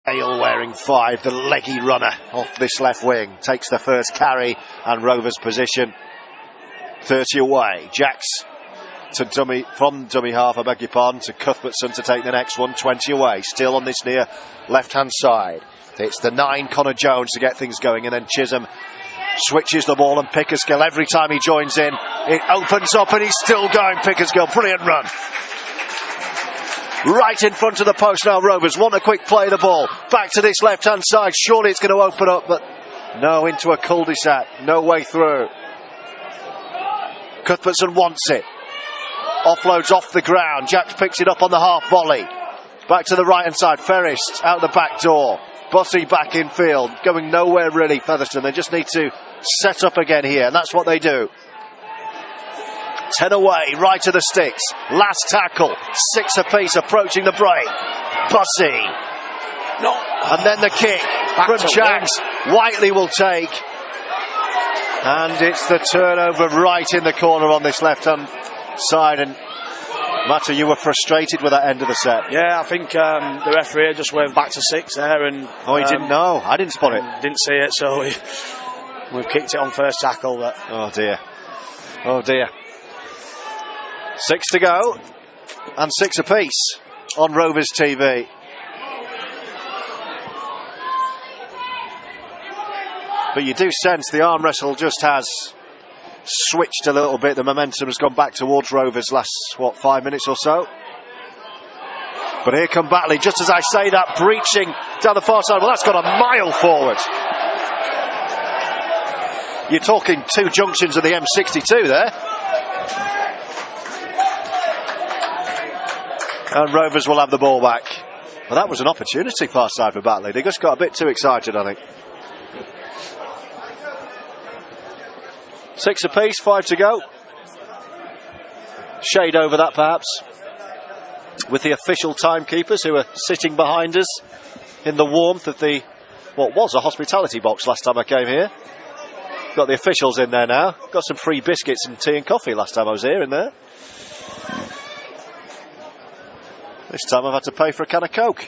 Hale wearing 5, the leggy runner off this left wing, takes the first carry, and Rovers position 30 away. Jacks to from dummy half, I beg your pardon, to Cuthbertson to take the next one. 20 away, still on this near left hand side. It's the 9, Connor Jones, to get things going, and then Chisholm switches the ball, and Pickersgill, every time he joins in, it opens up, and he's still going. Pickersgill, brilliant run. Right in front of the post now, Rovers want a quick play of the ball. Back to this left hand side, surely it's going to open up, but no, into a cul-de-sac, no way through. Cuthbertson wants it. Offloads off the ground. Jacks picks it up on the half volley. Back to the right hand side. Ferris out the back door. Bussey back in field. Going nowhere really, Featherstone. They just need to set up again here, and that's what they do. 10 away, right to the sticks. Last tackle, 6 apiece approaching the break. Bussey. No. And then the kick from Jags. Whiteley will take. And it's the turnover right in the corner on this left-hand side. And Matty, you were frustrated with that end of the set. Yeah, I think the referee just waved back to 6 there. And oh, he didn't know. I didn't spot it. Didn't see it, so we've kicked it on first tackle. But oh dear. Oh dear. 6 to go. And 6 apiece on Rovers TV. But you do sense the arm wrestle just has switched a little bit. The momentum has gone back towards Rovers last, 5 minutes or so. But here come Batley, just as I say that, breaching down the far side. Well, that's gone a mile forward. You're talking 2 junctions of the M62 there. And Rovers will have the ball back. Well, that was an opportunity far side for Batley. They just got a bit too excited, I think. 6 apiece, 5 to go. Shade over that perhaps, with the official timekeepers who are sitting behind us in the warmth of the, what was a hospitality box last time I came here. Got the officials in there now. Got some free biscuits and tea and coffee last time I was here in there. This time I've had to pay for a can of Coke.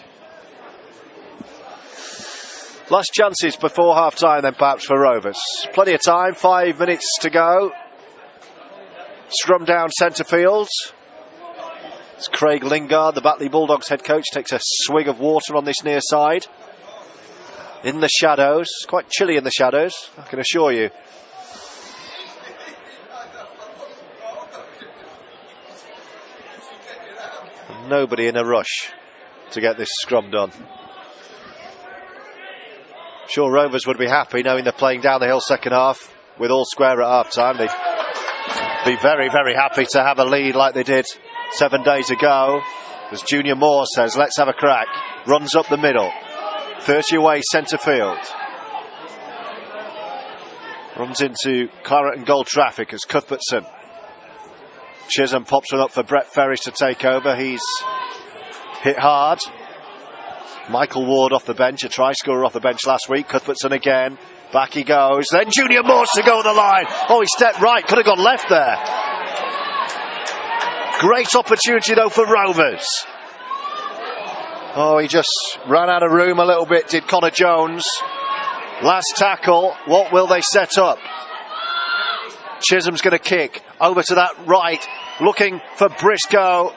Last chances before half-time then perhaps for Rovers. Plenty of time, 5 minutes to go. Scrum down centre field. It's Craig Lingard, the Batley Bulldogs head coach, takes a swig of water on this near side. In the shadows, quite chilly in the shadows, I can assure you. Nobody in a rush to get this scrum done. Sure, Rovers would be happy knowing they're playing down the hill second half with all square at half time. They'd be very, very happy to have a lead like they did 7 days ago. As Junior Moore says, let's have a crack. Runs up the middle. 30 away centre field. Runs into claret and gold traffic as Cuthbertson. Chisholm pops one up for Brett Ferris to take over. He's hit hard. Michael Ward off the bench, a try scorer off the bench last week. Cuthbertson again, back he goes. Then Junior Morse to go on the line. Oh, he stepped right, could have gone left there. Great opportunity though for Rovers. Oh, he just ran out of room a little bit, did Connor Jones. Last tackle, what will they set up? Chisholm's going to kick over to that right, looking for Briscoe.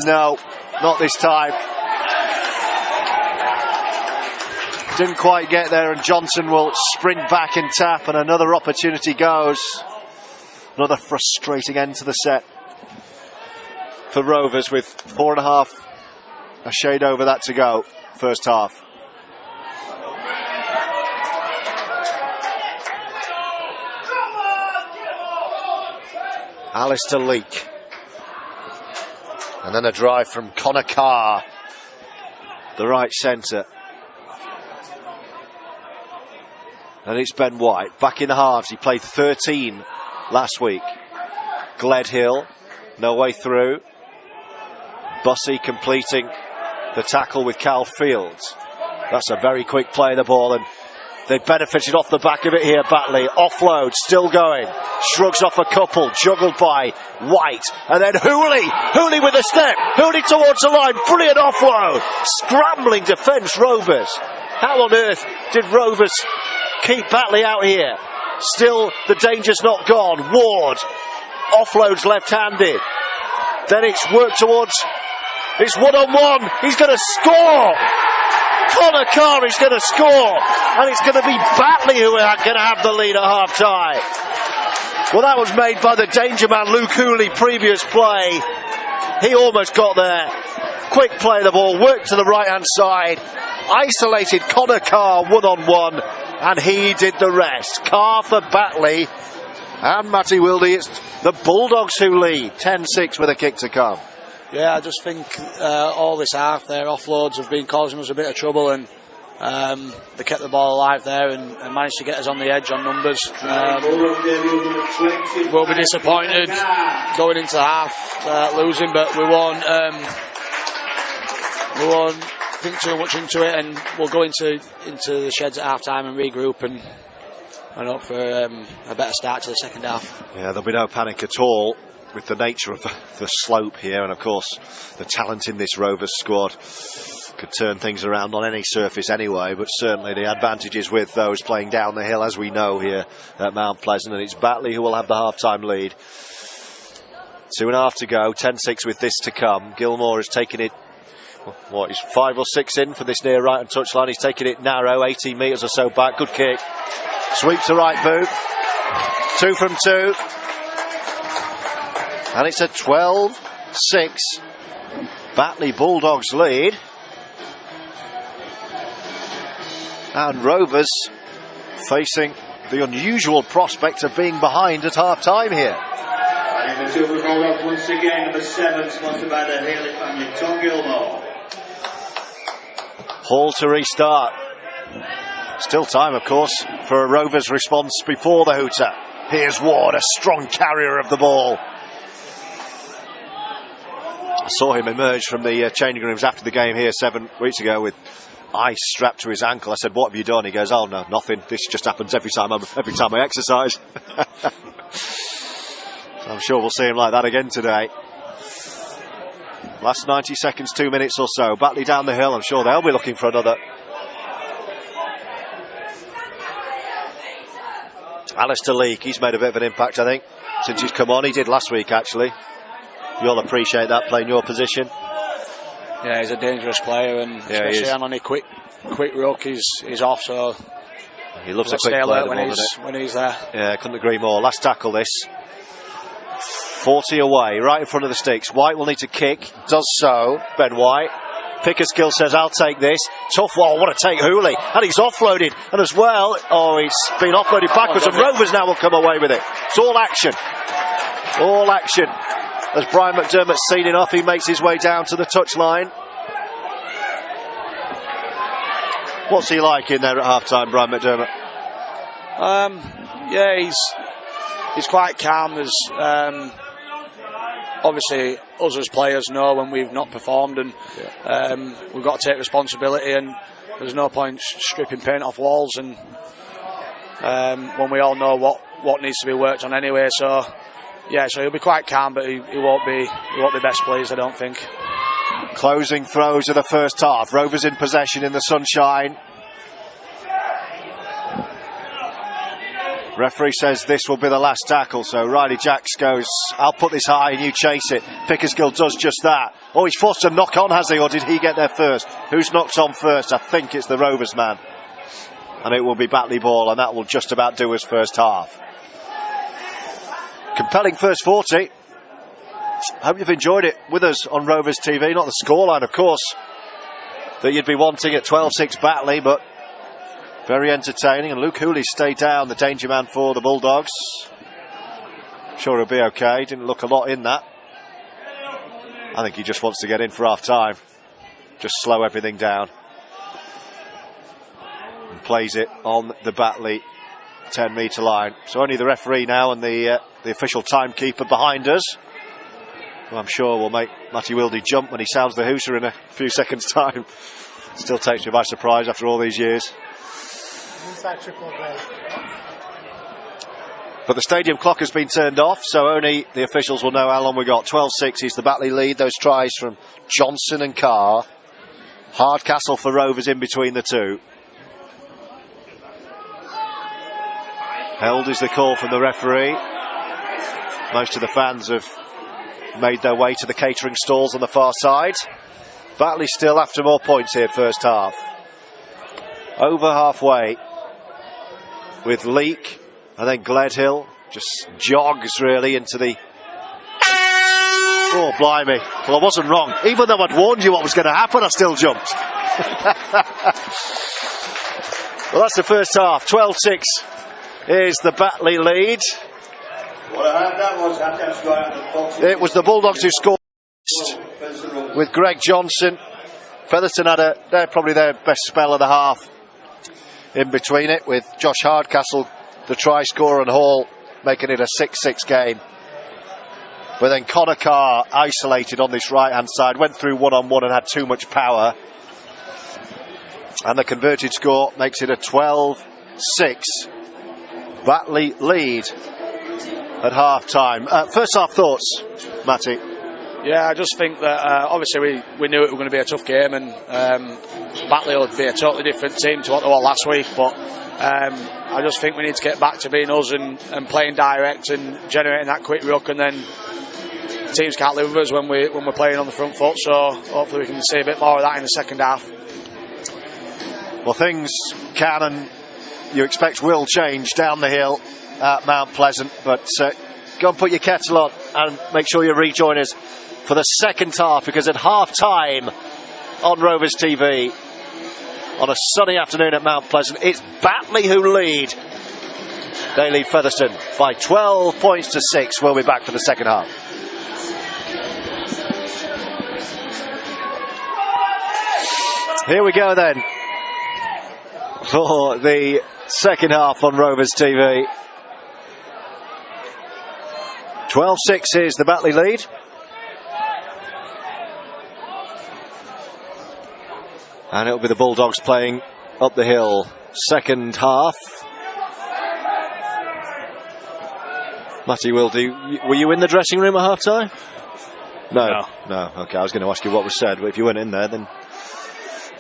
No, not this time. Didn't quite get there, and Johnson will sprint back and tap, and another opportunity goes. Another frustrating end to the set for Rovers with 4.5, a shade over that to go, first half. Alistair Leake. And then a drive from Connor Carr, the right centre. And it's Ben White, back in the halves. He played 13 last week. Gledhill, no way through. Bussey completing the tackle with Cal Fields. That's a very quick play of the ball, and they benefited off the back of it here, Batley. Offload, still going. Shrugs off a couple, juggled by White. And then Hooley. Hooley with a step. Hooley towards the line. Brilliant offload. Scrambling defence, Rovers. How on earth did Rovers keep Batley out here? Still, the danger's not gone. Ward. Offloads left-handed. Then it's worked towards... It's one-on-one. He's going to score. Connor Carr is going to score, and it's going to be Batley who are going to have the lead at half-time. Well, that was made by the danger man Luke Hooley, previous play. He almost got there. Quick play of the ball, worked to the right-hand side, isolated Connor Carr one-on-one, and he did the rest. Carr for Batley, and Matty Wildy, it's the Bulldogs who lead, 10-6 with a kick to come. Yeah, I just think all this half, their offloads have been causing us a bit of trouble, and They kept the ball alive there and managed to get us on the edge on numbers. We'll be disappointed going into half losing, but we won't think too much into it, and we'll go into the sheds at half time and regroup and hope for a better start to the second half. Yeah, there'll be no panic at all with the nature of the slope here, and of course the talent in this Rovers squad could turn things around on any surface anyway, but certainly the advantages with those playing down the hill, as we know here at Mount Pleasant, and it's Batley who will have the half-time lead. 2.5 to go, 10-6 with this to come. Gilmore has taken it, he's 5 or 6 in for this near right-hand touchline. He's taken it narrow, 18 metres or so back. Good kick. Sweep to right boot. 2 from 2. And it's a 12-6 Batley Bulldogs lead. And Rovers facing the unusual prospect of being behind at half-time here. And the two for Bulldogs once again, number 7, sponsored by the Haley family, Tom Gilmore. Hall to restart. Still time, of course, for a Rovers response before the hooter. Here's Ward, a strong carrier of the ball. I saw him emerge from the changing rooms after the game here 7 weeks ago with ice strapped to his ankle. I said, "What have you done?" He goes, "Oh no, nothing. This just happens every time I exercise." So I'm sure we'll see him like that again today. Last 90 seconds, 2 minutes or so. Batley down the hill. I'm sure they'll be looking for another. Alistair Leake, he's made a bit of an impact, I think, since he's come on. He did last week, actually. You'll appreciate that, playing your position. Yeah, he's a dangerous player, and especially on any quick ruck, he's off, so he loves a quick play when he's there. Yeah, couldn't agree more. Last tackle this. 40 away, right in front of the sticks. White will need to kick, does so. Ben White. Pickersgill says, "I'll take this." Tough wall, what a take, Hooley. And he's offloaded, and as well, he's been offloaded backwards, and Rovers now will come away with it. It's all action. All action. As Brian McDermott's seen enough, he makes his way down to the touchline. What's he like in there at half-time, Brian McDermott? Yeah, he's quite calm. There's obviously us as players know when we've not performed, and we've got to take responsibility, and there's no point stripping paint off walls, and when we all know what needs to be worked on anyway. So he'll be quite calm, but he won't be best pleased, I don't think. Closing throws of the first half. Rovers in possession in the sunshine. Referee says this will be the last tackle, so Riley Jacks goes, "I'll put this high and you chase it." Pickersgill does just that. Oh, he's forced a knock on, has he, or did he get there first? Who's knocked on first? I think it's the Rovers man. And it will be Batley ball, and that will just about do us first half. Compelling first 40. Hope you've enjoyed it with us on Rovers TV. Not the scoreline, of course, that you'd be wanting at 12-6 Batley, but very entertaining. And Luke Hooley stayed down, the danger man for the Bulldogs. Sure he'll be okay. Didn't look a lot in that. I think he just wants to get in for half time. Just slow everything down. And plays it on the Batley 10-metre line. So only the referee now and the official timekeeper behind us, who I'm sure will make Matty Wildy jump when he sounds the hooter in a few seconds' time. Still takes me by surprise after all these years. But the stadium clock has been turned off, so only the officials will know how long we got. 12-6 is the Batley lead. Those tries from Johnson and Carr. Hardcastle for Rovers in between the two. Held is the call from the referee. Most of the fans have made their way to the catering stalls on the far side. Batley still after more points here first half. Over halfway with Leake, and then Gledhill just jogs really into the... Oh, blimey. Well, I wasn't wrong. Even though I'd warned you what was going to happen, I still jumped. Well, that's the first half. 12-6 is the Batley lead. It was the Bulldogs who scored with Greg Johnson Featherstone had probably their best spell of the half in between it, with Josh Hardcastle, the try scorer, and Hall making it a 6-6 game. But then Connor Carr, isolated on this right-hand side, went through one-on-one and had too much power. And the converted score makes it a 12-6 Batley lead at half-time. First half thoughts, Matty? Yeah, I just think that obviously we knew it was going to be a tough game, and Batley would be a totally different team to what they were last week. But I just think we need to get back to being us and playing direct and generating that quick ruck, and then teams can't live with us when we're playing on the front foot. So hopefully we can see a bit more of that in the second half. Well, things can and you expect will change down the hill at Mount Pleasant, but go and put your kettle on and make sure you rejoin us for the second half, because at half time on Rovers TV on a sunny afternoon at Mount Pleasant, it's Batley who lead. They lead Featherstone by 12 points to 6. We'll be back for the second half. Here we go then for the second half on Rovers TV. 12-6 is the Batley lead. And it'll be the Bulldogs playing up the hill. Second half. Matty Wilde, were you in the dressing room at half time? No. Okay, I was going to ask you what was said, but if you weren't in there, then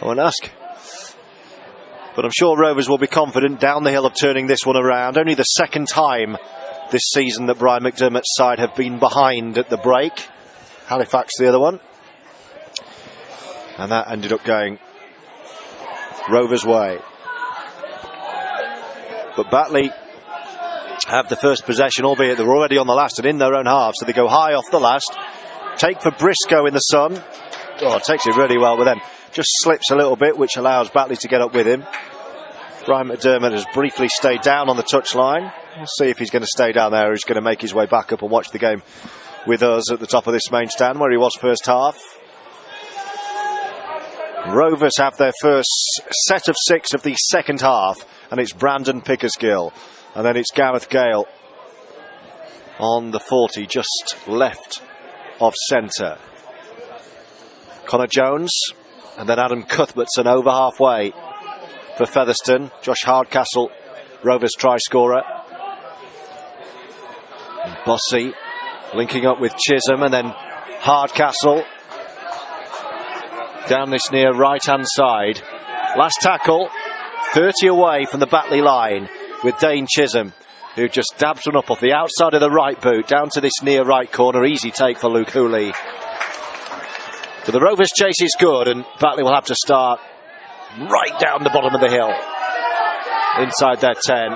I won't ask. But I'm sure Rovers will be confident down the hill of turning this one around. Only the second time this season that Brian McDermott's side have been behind at the break. Halifax the other one. And that ended up going Rovers' way. But Batley have the first possession, albeit they're already on the last and in their own half, so they go high off the last. Take for Briscoe in the sun. Oh, takes it really well, but then just slips a little bit, which allows Batley to get up with him. Brian McDermott has briefly stayed down on the touchline. We'll see if he's going to stay down there or he's going to make his way back up and watch the game with us at the top of this main stand where he was first half. Rovers have their first set of 6 of the second half, and it's Brandon Pickersgill, and then it's Gareth Gale on the 40, just left of centre. Connor Jones, and then Adam Cuthbertson over halfway for Featherstone. Josh Hardcastle, Rovers try scorer. And Bossy linking up with Chisholm, and then Hardcastle down this near right hand side. Last tackle 30 away from the Batley line, with Dane Chisholm, who just dabs one up off the outside of the right boot down to this near right corner. Easy take for Luke Hooley. So the Rovers chase is good, and Batley will have to start right down the bottom of the hill inside their 10.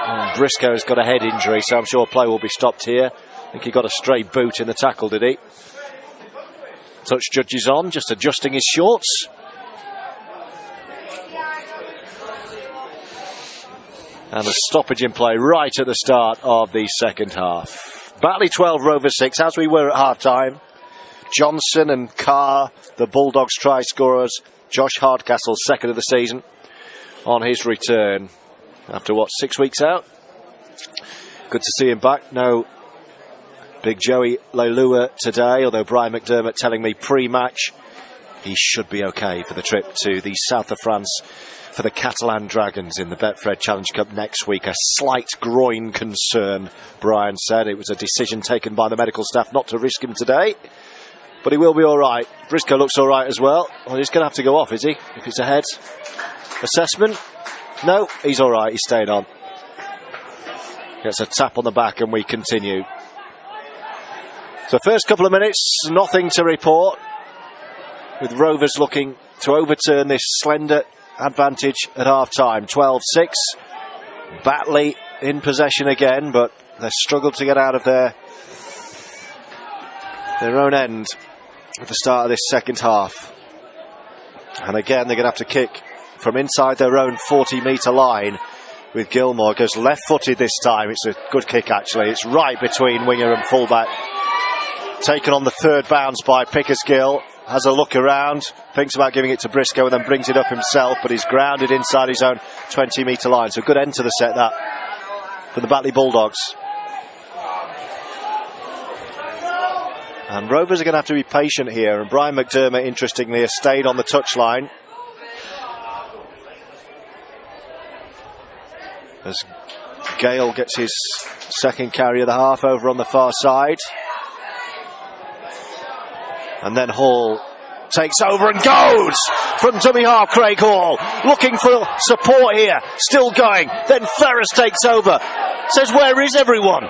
And Briscoe's got a head injury, so I'm sure play will be stopped here. I think he got a stray boot in the tackle, did he? Touch judges on, just adjusting his shorts. And a stoppage in play right at the start of the second half. Batley 12, Rovers 6, as we were at half time. Johnson and Carr, the Bulldogs try scorers. Josh Hardcastle, second of the season, on his return after 6 weeks out. Good to see him back. No Big Joey Leilua today, although Brian McDermott telling me pre-match he should be okay for the trip to the south of France for the Catalan Dragons in the Betfred Challenge Cup next week. A slight groin concern, Brian said. It was a decision taken by the medical staff not to risk him today, but he will be alright. Briscoe looks alright as well. Well, he's going to have to go off, is he? If it's a head assessment? No, he's alright, he's staying on. Gets a tap on the back and we continue. So first couple of minutes, nothing to report, with Rovers looking to overturn this slender advantage at half-time. 12-6. Batley in possession again, but they've struggled to get out of their own end at the start of this second half. And again, they're going to have to kick from inside their own 40-metre line, with Gilmore. Goes left-footed this time. It's a good kick, actually. It's right between winger and fullback. Taken on the third bounce by Pickersgill, has a look around, thinks about giving it to Briscoe and then brings it up himself, but he's grounded inside his own 20-metre line. So good end to the set, that, for the Batley Bulldogs. And Rovers are going to have to be patient here, and Brian McDermott, interestingly, has stayed on the touchline as Gale gets his second carry of the half over on the far side. And then Hall takes over and goes from dummy half. Craig Hall looking for support here, still going. Then Ferris takes over, says, where is everyone?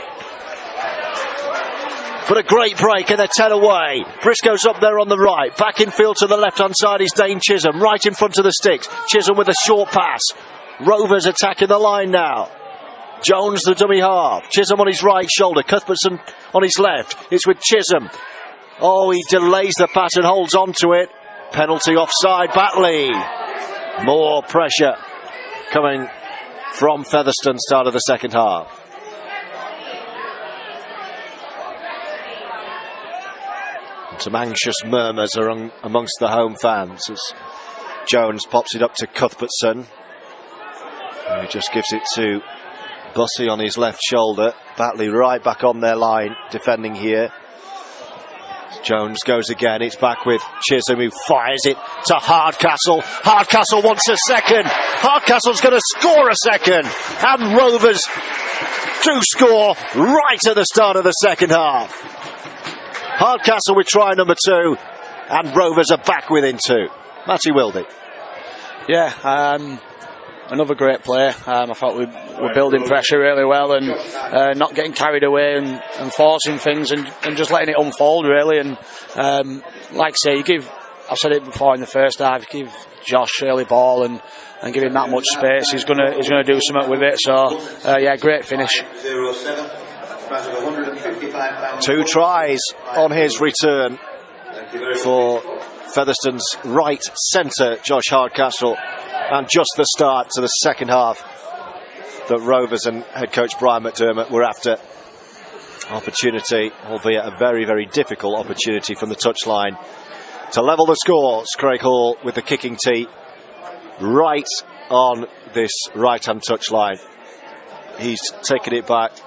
But a great break and they're 10 away. Briscoe's up there on the right. Back in field to the left-hand side is Dane Chisholm, right in front of the sticks. Chisholm with a short pass. Rovers attacking the line now. Jones the dummy half. Chisholm on his right shoulder. Cuthbertson on his left. It's with Chisholm. Oh, he delays the pass and holds on to it. Penalty offside, Batley. More pressure coming from Featherstone, start of the second half. Some anxious murmurs are amongst the home fans as Jones pops it up to Cuthbertson. And he just gives it to Bussey on his left shoulder. Batley right back on their line, defending here. Jones goes again, it's back with Chisholm, who fires it to Hardcastle. Hardcastle wants a second. Hardcastle's going to score a second. And Rovers do score right at the start of the second half. Hardcastle with try number 2, and Rovers are back within 2. Matty Wildy. Yeah, another great play. I thought we were building pressure really well and not getting carried away and forcing things and just letting it unfold really. And like I say, I've said it before in the first half, give Josh early ball and give him that much space. He's gonna do something with it. So yeah, great finish. 2 tries on his return for Featherstone's right centre, Josh Hardcastle, and just the start to the second half that Rovers and head coach Brian McDermott were after. Opportunity, albeit a very, very difficult opportunity from the touchline to level the scores. Craig Hall with the kicking tee right on this right-hand touchline. He's taken it back,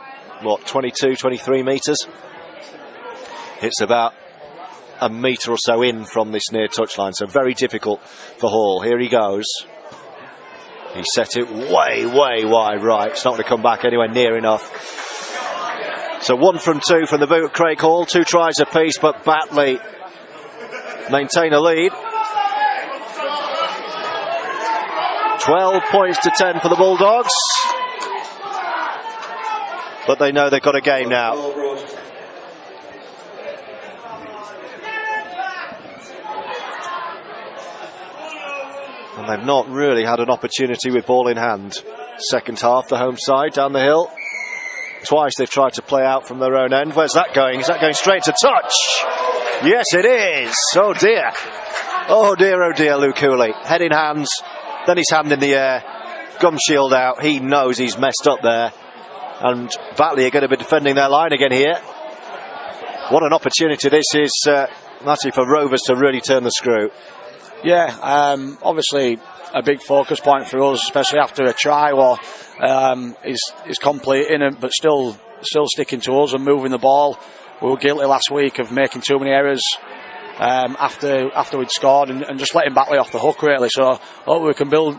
what, 22, 23 metres? It's about a metre or so in from this near touchline, so very difficult for Hall. Here he goes. He set it way, way wide right. It's not going to come back anywhere near enough. So 1 from 2 from the boot of Craig Hall. 2 tries apiece, but Batley maintain a lead. 12 points to 10 for the Bulldogs. But they know they've got a game now. And they've not really had an opportunity with ball in hand. Second half, the home side down the hill. Twice they've tried to play out from their own end. Where's that going? Is that going straight to touch? Yes, it is. Oh dear. Oh dear, Luke Cooley. Head in hands, then his hand in the air. Gum shield out. He knows he's messed up there. And Batley are going to be defending their line again here. What an opportunity this is, Matty, for Rovers to really turn the screw. Yeah, obviously a big focus point for us, especially after a try or is completing it, but still sticking to us and moving the ball. We were guilty last week of making too many errors after we'd scored and just letting Batley off the hook really. So hope we can build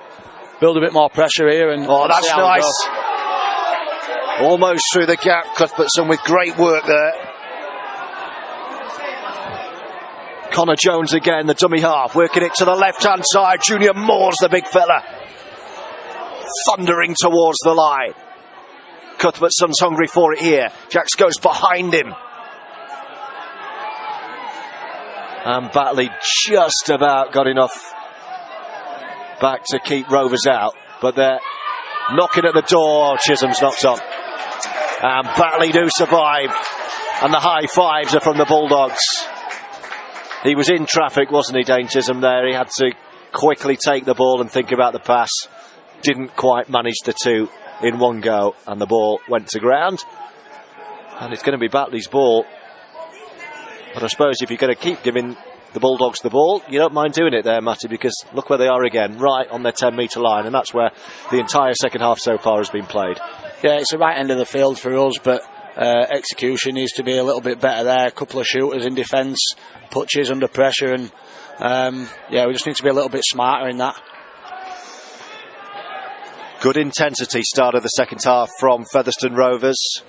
a bit more pressure here. And oh, that's nice. Almost through the gap, Cuthbertson with great work there. Connor Jones again, the dummy half, working it to the left-hand side. Junior Moore's the big fella. Thundering towards the line. Cuthbertson's hungry for it here. Jacks goes behind him. And Batley just about got enough back to keep Rovers out. But they're knocking at the door. Chisholm's knocked on. And Batley do survive. And the high fives are from the Bulldogs. He was in traffic, wasn't he, Dane Chisholm there? He had to quickly take the ball and think about the pass. Didn't quite manage the 2 in one go, and the ball went to ground. And it's going to be Batley's ball. But I suppose if you're going to keep giving the Bulldogs the ball. You don't mind doing it there, Matty, because look where they are again, right on their 10-metre line, and that's where the entire second half so far has been played. Yeah, it's the right end of the field for us, but execution needs to be a little bit better there. A couple of shooters in defence, Putches under pressure, and yeah, we just need to be a little bit smarter in that. Good intensity start of the second half from Featherstone Rovers,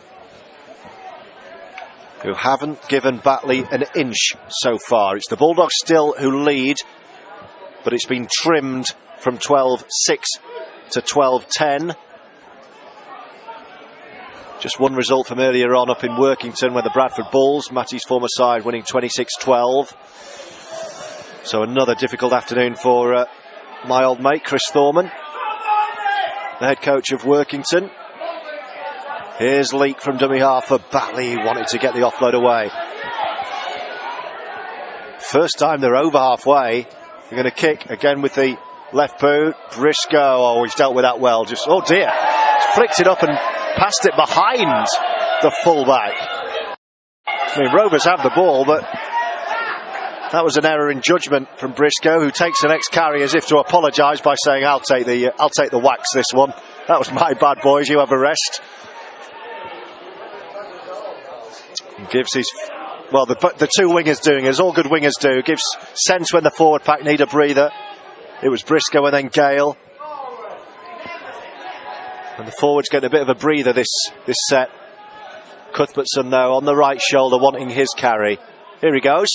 who haven't given Batley an inch so far. It's the Bulldogs still who lead, but it's been trimmed from 12-6 to 12-10. Just one result from earlier on up in Workington, where the Bradford Bulls, Matty's former side, winning 26-12. So another difficult afternoon for my old mate Chris Thorman, the head coach of Workington. Here's Leak from dummy half for Batley. He wanted to get the offload away. First time they're over halfway. They're going to kick again with the left boot. Briscoe, oh, he's dealt with that well. Just, oh dear, flicked it up and passed it behind the fullback. I mean, Rovers have the ball, but that was an error in judgment from Briscoe, who takes the next carry as if to apologise by saying, I'll take the wax this one. That was my bad, boys. You have a rest. Gives his, well, the two wingers doing it, as all good wingers do, gives sense when the forward pack need a breather. It was Briscoe and then Gale, and the forwards getting a bit of a breather this set. Cuthbertson though on the right shoulder wanting his carry. Here he goes.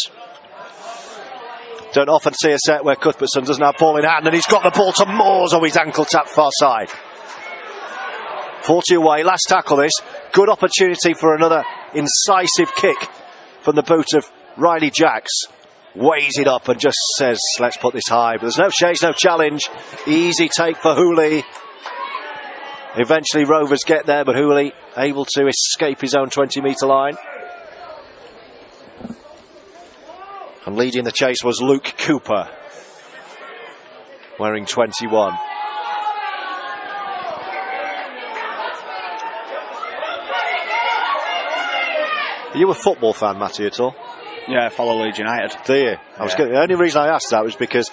Don't often see a set where Cuthbertson doesn't have ball in hand, and he's got the ball to Moores. Oh, his ankle tap far side. 40 away, last tackle this. Good opportunity for another incisive kick from the boot of Riley Jacks. Weighs it up and just says, let's put this high. But there's no chase, no challenge. Easy take for Hooley. Eventually Rovers get there, but Hooley able to escape his own 20-metre line. And leading the chase was Luke Cooper, wearing 21. Are you a football fan, Matty, at all? Yeah, I follow Leeds United. Do you? The only reason I asked that was because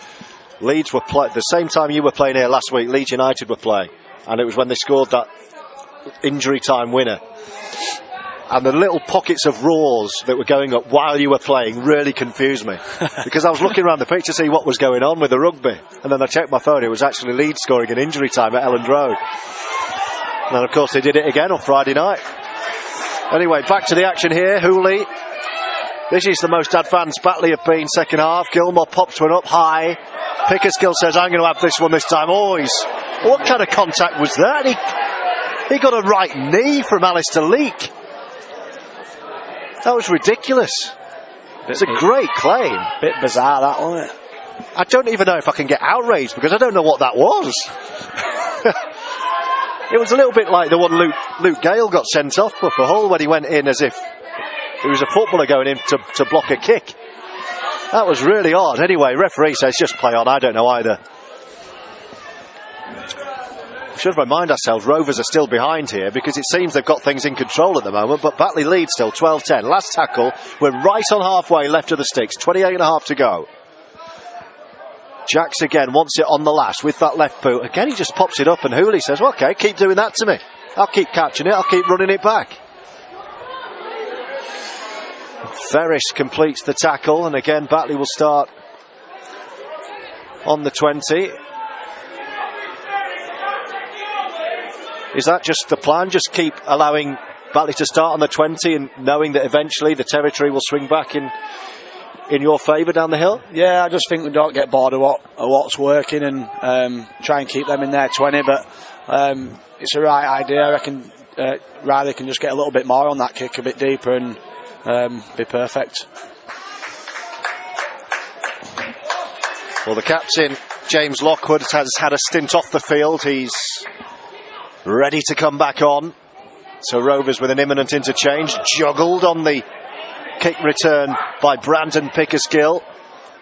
Leeds were playing the same time you were playing here last week. Leeds United were playing, and it was when they scored that injury time winner. And the little pockets of roars that were going up while you were playing really confused me, because I was looking around the pitch to see what was going on with the rugby, and then I checked my phone. It was actually Leeds scoring an injury time at Elland Road, and then of course they did it again on Friday night. Anyway, back to the action here. Hooley. This is the most advanced Batley have been second half. Gilmore pops one up high. Pickersgill says, I'm going to have this one this time. Oh, what kind of contact was that? He got a right knee from Alistair Leak. That was ridiculous. It's a great claim. Bit bizarre, that, wasn't it? I don't even know if I can get outraged, because I don't know what that was. It was a little bit like the one Luke Gale got sent off for Hull when he went in as if he was a footballer going in to block a kick. That was really odd. Anyway, referee says just play on. I don't know either. We should remind ourselves Rovers are still behind here, because it seems they've got things in control at the moment, but Batley leads still 12-10. Last tackle, we're right on halfway left of the sticks, 28.5 to go. Jacks again wants it on the last with that left boot. Again, he just pops it up, and Hooley says, well, OK, keep doing that to me. I'll keep catching it, I'll keep running it back. Ferris completes the tackle, and again, Batley will start on the 20. Is that just the plan? Just keep allowing Batley to start on the 20 and knowing that eventually the territory will swing back in your favour down the hill? Yeah, I just think we don't get bored of what's working, and try and keep them in their 20, but it's the right idea. I reckon Riley can just get a little bit more on that kick, a bit deeper, and be perfect. Well, the captain, James Lockwood, has had a stint off the field. He's ready to come back on. So Rovers with an imminent interchange, juggled on the kick return by Brandon Pickersgill,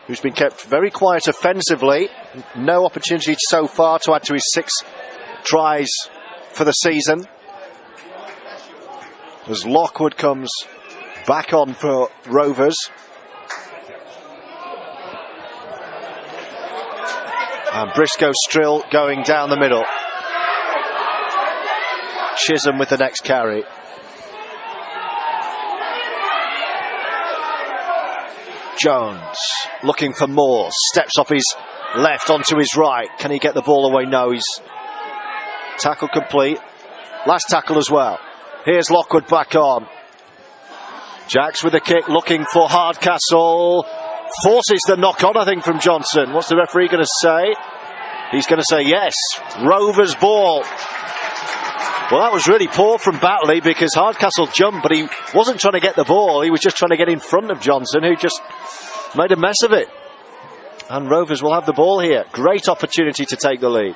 who's been kept very quiet offensively. No opportunity so far to add to his 6 tries for the season. As Lockwood comes back on for Rovers. And Briscoe Strill going down the middle. Chisholm with the next carry. Jones looking for more. Steps off his left onto his right. Can he get the ball away? No, he's tackle complete. Last tackle as well. Here's Lockwood back on. Jacks with a kick, looking for Hardcastle. Forces the knock on, I think, from Johnson. What's the referee going to say? He's going to say yes. Rovers ball. Well, that was really poor from Batley, because Hardcastle jumped, but he wasn't trying to get the ball. He was just trying to get in front of Johnson, who just made a mess of it. And Rovers will have the ball here. Great opportunity to take the lead.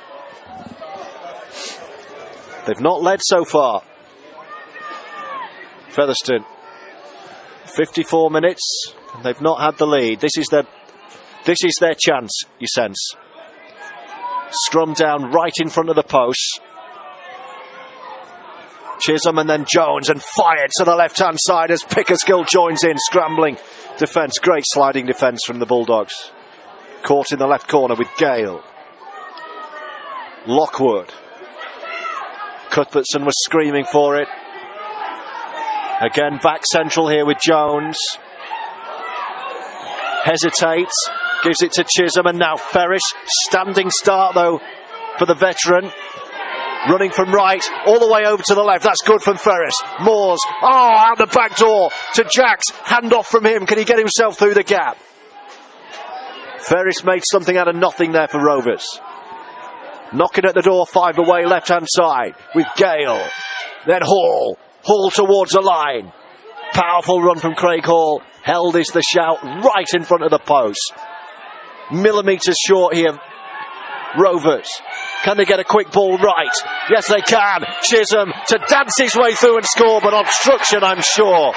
They've not led so far. Featherstone. 54 minutes, and they've not had the lead. This is their chance, you sense. Scrum down right in front of the post. Chisholm and then Jones, and fired to the left-hand side as Pickersgill joins in. Scrambling defence, great sliding defence from the Bulldogs. Caught in the left corner with Gale. Lockwood. Cuthbertson was screaming for it. Again, back central here with Jones. Hesitates, gives it to Chisholm, and now Ferris. Standing start, though, for the veteran. Running from right, all the way over to the left. That's good from Ferris. Moores, out the back door to Jacks. Hand off from him. Can he get himself through the gap? Ferris made something out of nothing there for Rovers. Knocking at the door, 5 away, left-hand side with Gale. Then Hall. Hall towards the line. Powerful run from Craig Hall. Held is the shout right in front of the post. Millimetres short here. Rovers. Can they get a quick ball right? Yes, they can. Chisholm to dance his way through and score, but obstruction, I'm sure.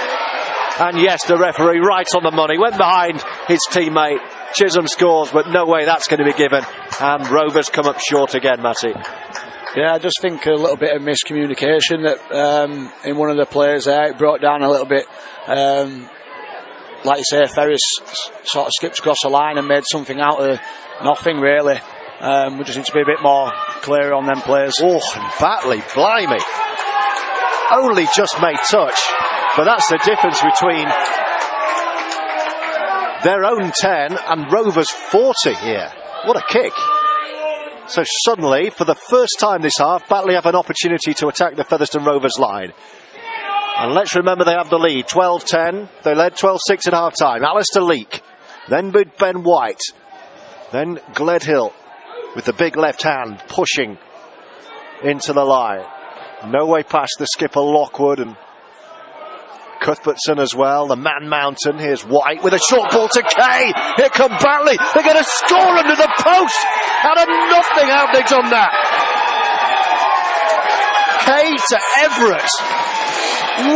And yes, the referee right on the money. Went behind his teammate. Chisholm scores, but no way that's going to be given. And Rovers come up short again, Matty. Yeah, I just think a little bit of miscommunication that in one of the players there. It brought down a little bit. Like you say, Ferris sort of skipped across the line and made something out of nothing, really. We just need to be a bit more clear on them players. Oh, and Batley, blimey. Only just made touch. But that's the difference between their own 10 and Rovers 40 here. What a kick. So suddenly, for the first time this half, Batley have an opportunity to attack the Featherstone Rovers line. And let's remember they have the lead, 12-10. They led 12-6 at half-time. Alistair Leake, then Ben White, then Gledhill with the big left hand pushing into the line. No way past the skipper Lockwood and Cuthbertson as well. The man mountain. Here's White with a short ball to Kay. Here come Batley. They're going to score under the post. Out of nothing, how have they done that? Kay to Everett.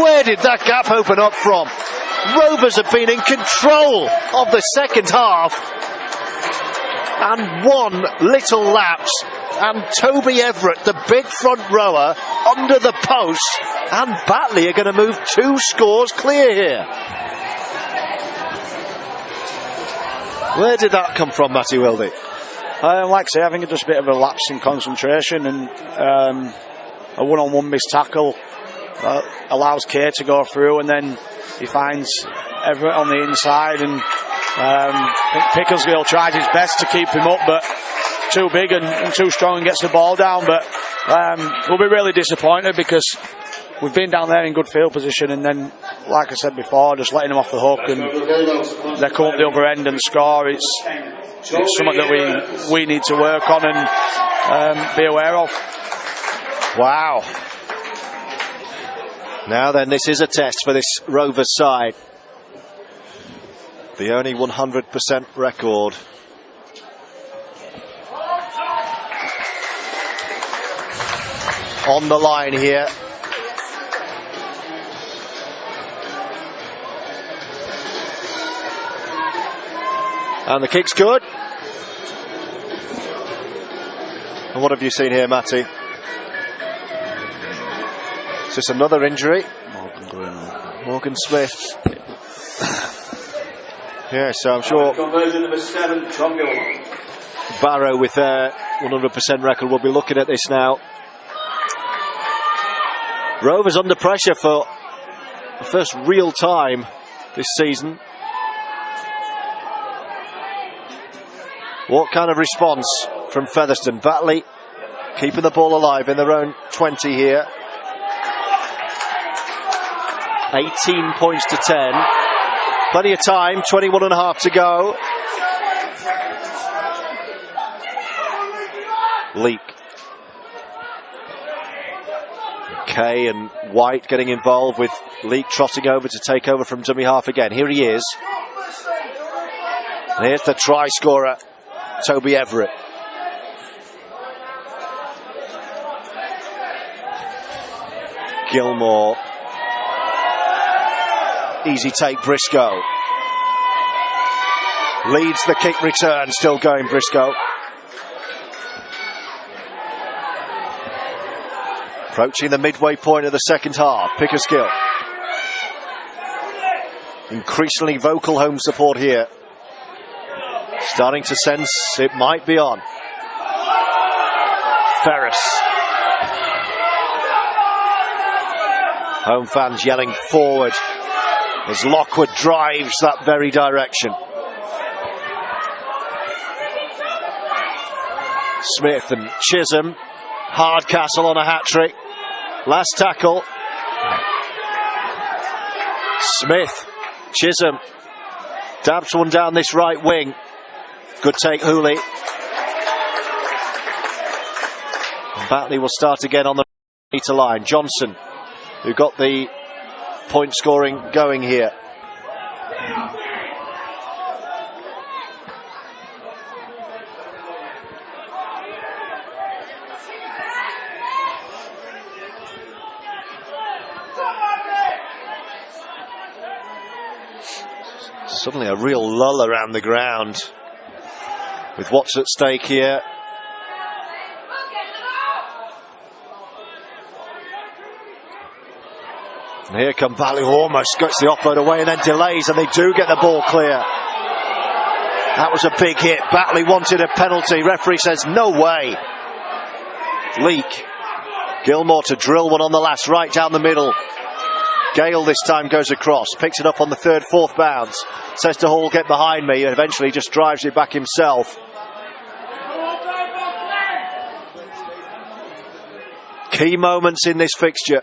Where did that gap open up from? Rovers have been in control of the second half. And one little lapse. And Toby Everett, the big front rower, under the post. And Batley are going to move 2 scores clear here. Where did that come from, Matty Wildy? Like I say, I think it's just a bit of a lapse in concentration, and a one-on-one missed tackle allows Kay to go through, and then he finds Everett on the inside, and I think Pickersgill tried his best to keep him up, but too big and too strong, and gets the ball down. But we'll be really disappointed because we've been down there in good field position, and then, like I said before, just letting them off the hook, and they come up the other end and score. It's something that we need to work on and be aware of. Wow. Now then, this is a test for this Rovers side. The only 100% record. On the line here. And the kick's good. And what have you seen here, Matty? Is this another injury? Morgan Smith. Yeah, so I'm sure. Conversion number 7, Tongill. Barrow with their 100% record will be looking at this now. Rovers under pressure for the first real time this season. What kind of response from Featherstone? Batley keeping the ball alive in their own 20 here. 18 points to 10. Plenty of time, 21 and a half to go. Leak. Kay and White getting involved, with Leak trotting over to take over from dummy half again. Here he is. And here's the try scorer, Toby Everett. Gilmore. Easy take, Briscoe. Leads the kick return, still going Briscoe. Approaching the midway point of the second half, Pickersgill. Increasingly vocal home support here. Starting to sense it might be on. Ferris. Home fans yelling forward as Lockwood drives that very direction. Smith and Chisholm. Hardcastle on a hat-trick. Last tackle. Smith. Chisholm. Dabs one down this right wing. Good take, Hooley. Batley will start again on the meter line. Johnson, who got the point scoring going here. Suddenly a real lull around the ground with what's at stake here. And here come Batley, who almost gets the offload away and then delays, and they do get the ball clear. That was a big hit. Batley wanted a penalty. Referee says no way. Leak. Gilmore to drill one on the last, right down the middle. Gale this time goes across, picks it up on the third, fourth bounce. Says to Hall, get behind me, and eventually just drives it back himself. Key moments in this fixture.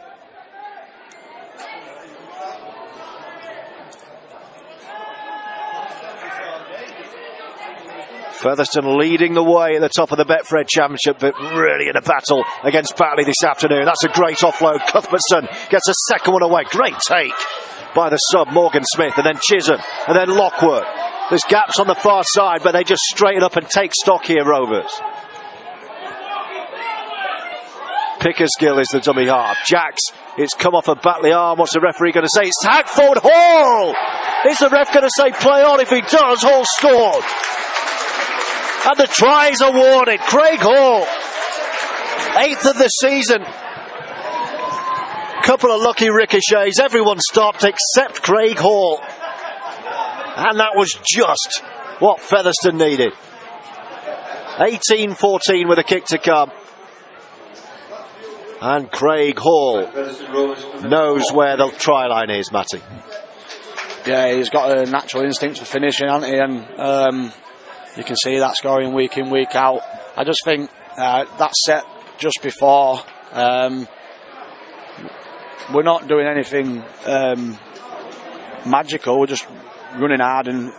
Featherstone leading the way at the top of the Betfred Championship, but really in a battle against Batley this afternoon. That's a great offload. Cuthbertson gets a second one away. Great take by the sub, Morgan Smith, and then Chisholm, and then Lockwood. There's gaps on the far side, but they just straighten up and take stock here, Rovers. Pickersgill is the dummy half. Jacks, it's come off a Batley arm. What's the referee going to say? It's tagged forward. Hall! Is the ref going to say play on? If he does, Hall scored. And the try is awarded. Craig Hall, 8th of the season. Couple of lucky ricochets. Everyone stopped except Craig Hall. And that was just what Featherstone needed. 18-14 with a kick to come. And Craig Hall knows where the try line is, Matty. Yeah, he's got a natural instinct for finishing, hasn't he? And you can see that scoring week in, week out. I just think that set just before, we're not doing anything magical. We're just running hard and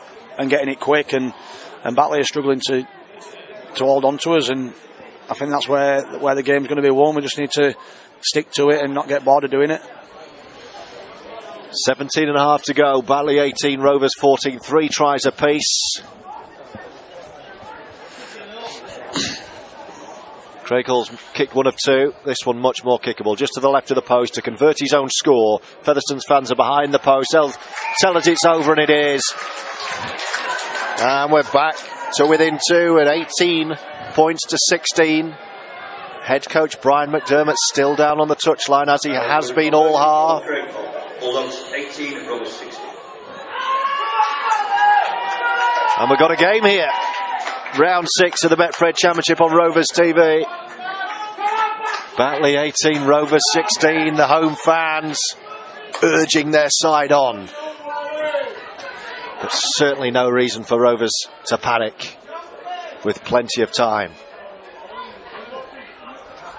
getting it quick. And Batley is struggling to hold on to us. And I think that's where the game's going to be won. We just need to stick to it and not get bored of doing it. 17 and a half to go. Batley 18, Rovers 14. 3 tries apiece. Craig Hall's kicked one of 2. This one much more kickable, just to the left of the post to convert his own score. Featherstone's fans are behind the post. They'll tell us it's over, and it is. And we're back to within 2 at 18 points to 16. Head coach Brian McDermott still down on the touchline, as he has been all half. Bulldogs 18, Rovers 16. And we've got a game here. round 6 of the Betfred Championship on Rovers TV. Batley 18, Rovers 16. The home fans urging their side on. But certainly no reason for Rovers to panic, with plenty of time.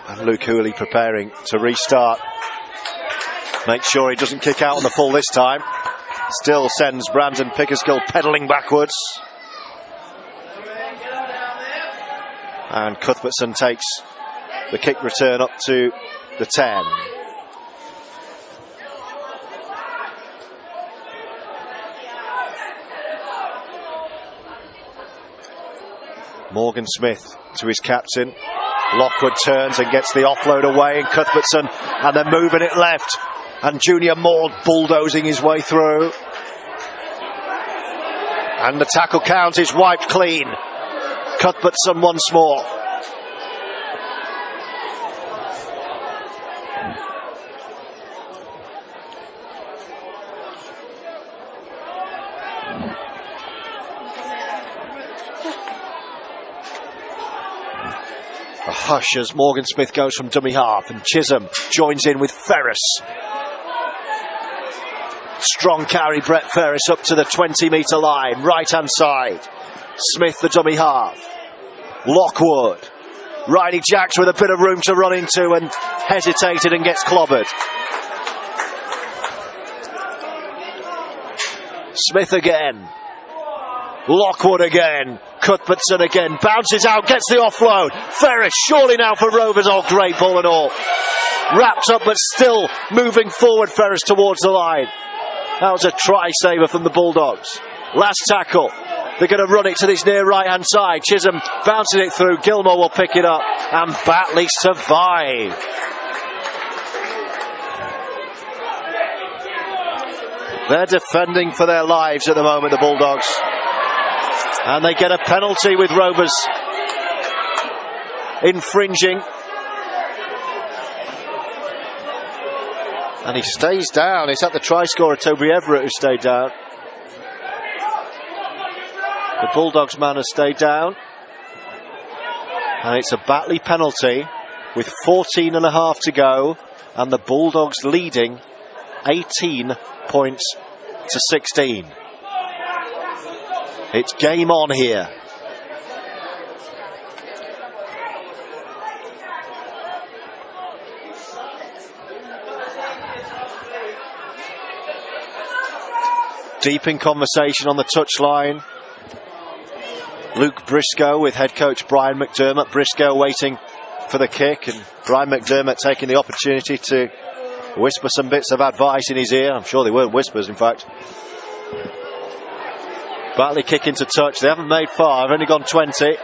And Luke Hooley preparing to restart. Make sure he doesn't kick out on the full this time. Still sends Brandon Pickersgill pedalling backwards. And Cuthbertson takes the kick return up to the 10. Morgan Smith to his captain. Lockwood turns and gets the offload away, and Cuthbertson, and they're moving it left. And Junior Maud bulldozing his way through. And the tackle count is wiped clean. Cuthbertson once more. A hush as Morgan Smith goes from dummy half, and Chisholm joins in with Ferris. Strong carry, Brett Ferris up to the 20-metre line, right hand side. Smith the dummy half. Lockwood. Riley Jacks with a bit of room to run into and hesitated and gets clobbered. Smith again. Lockwood again. Cuthbertson again. Bounces out, gets the offload. Ferris surely now for Rovers. Oh, great ball and all. Wrapped up but still moving forward, Ferris towards the line. That was a try saver from the Bulldogs. Last tackle. They're going to run it to this near right hand side. Chisholm bounces it through. Gilmore will pick it up. And Batley survive. They're defending for their lives at the moment, the Bulldogs. And they get a penalty with Rovers infringing. And he stays down. It's at the try scorer, Toby Everett, who stayed down. The Bulldogs man has stayed down. And it's a Batley penalty with 14 and a half to go. And the Bulldogs leading 18 points to 16. It's game on here. Deep in conversation on the touchline. Luke Briscoe with head coach Brian McDermott. Briscoe waiting for the kick, and Brian McDermott taking the opportunity to whisper some bits of advice in his ear. I'm sure they weren't whispers, in fact. Batley kick into touch. They haven't made far. They've only gone 20.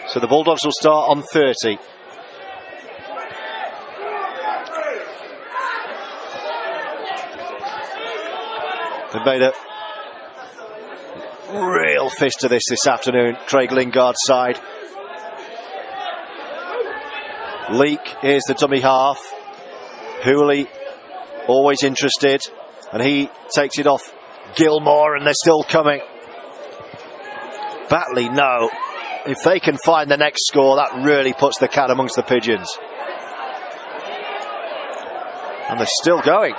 So the Bulldogs will start on 30. They've made a real fist of this afternoon, Craig Lingard's side. Leak, here's the dummy half. Hooley, always interested, and he takes it off Gilmore, and they're still coming. Batley, no. If they can find the next score, that really puts the cat amongst the pigeons. And they're still going.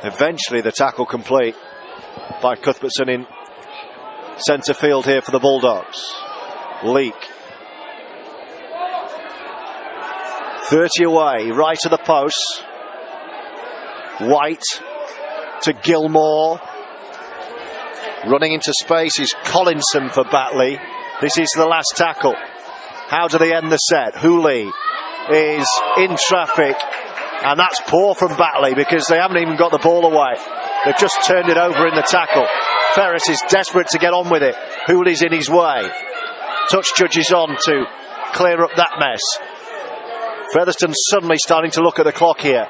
Eventually the tackle complete by Cuthbertson in centre field here for the Bulldogs. Leak. 30 away, right to the post. White to Gilmore. Running into space is Collinson for Batley. This is the last tackle. How do they end the set? Hooley is in traffic, and that's poor from Batley because they haven't even got the ball away. They've just turned it over in the tackle. Ferris is desperate to get on with it. Hooley's in his way. Touch judges on to clear up that mess. Featherstone suddenly starting to look at the clock here.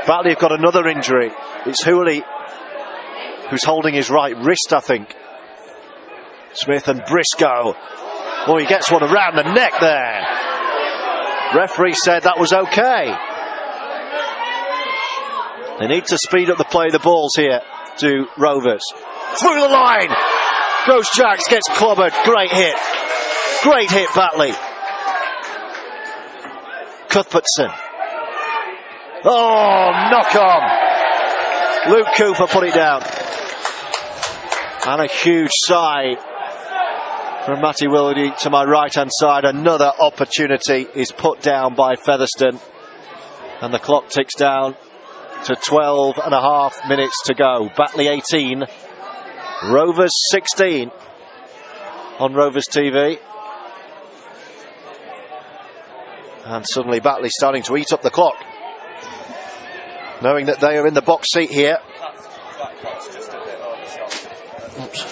Batley have got another injury. It's Hooley who's holding his right wrist, I think. Smith and Briscoe. Oh, he gets one around the neck there. Referee said that was okay. They need to speed up the play of the balls here to Rovers. Through the line! Goes Jacks, gets clobbered. Great hit. Great hit, Batley. Cuthbertson. Oh, knock on. Luke Cooper put it down. And a huge sigh from Matty Willoughby to my right-hand side. Another opportunity is put down by Featherstone. And the clock ticks down to 12 and a half minutes to go. Batley 18, Rovers 16 on Rovers TV. And suddenly Batley starting to eat up the clock, knowing that they are in the box seat here. Oops.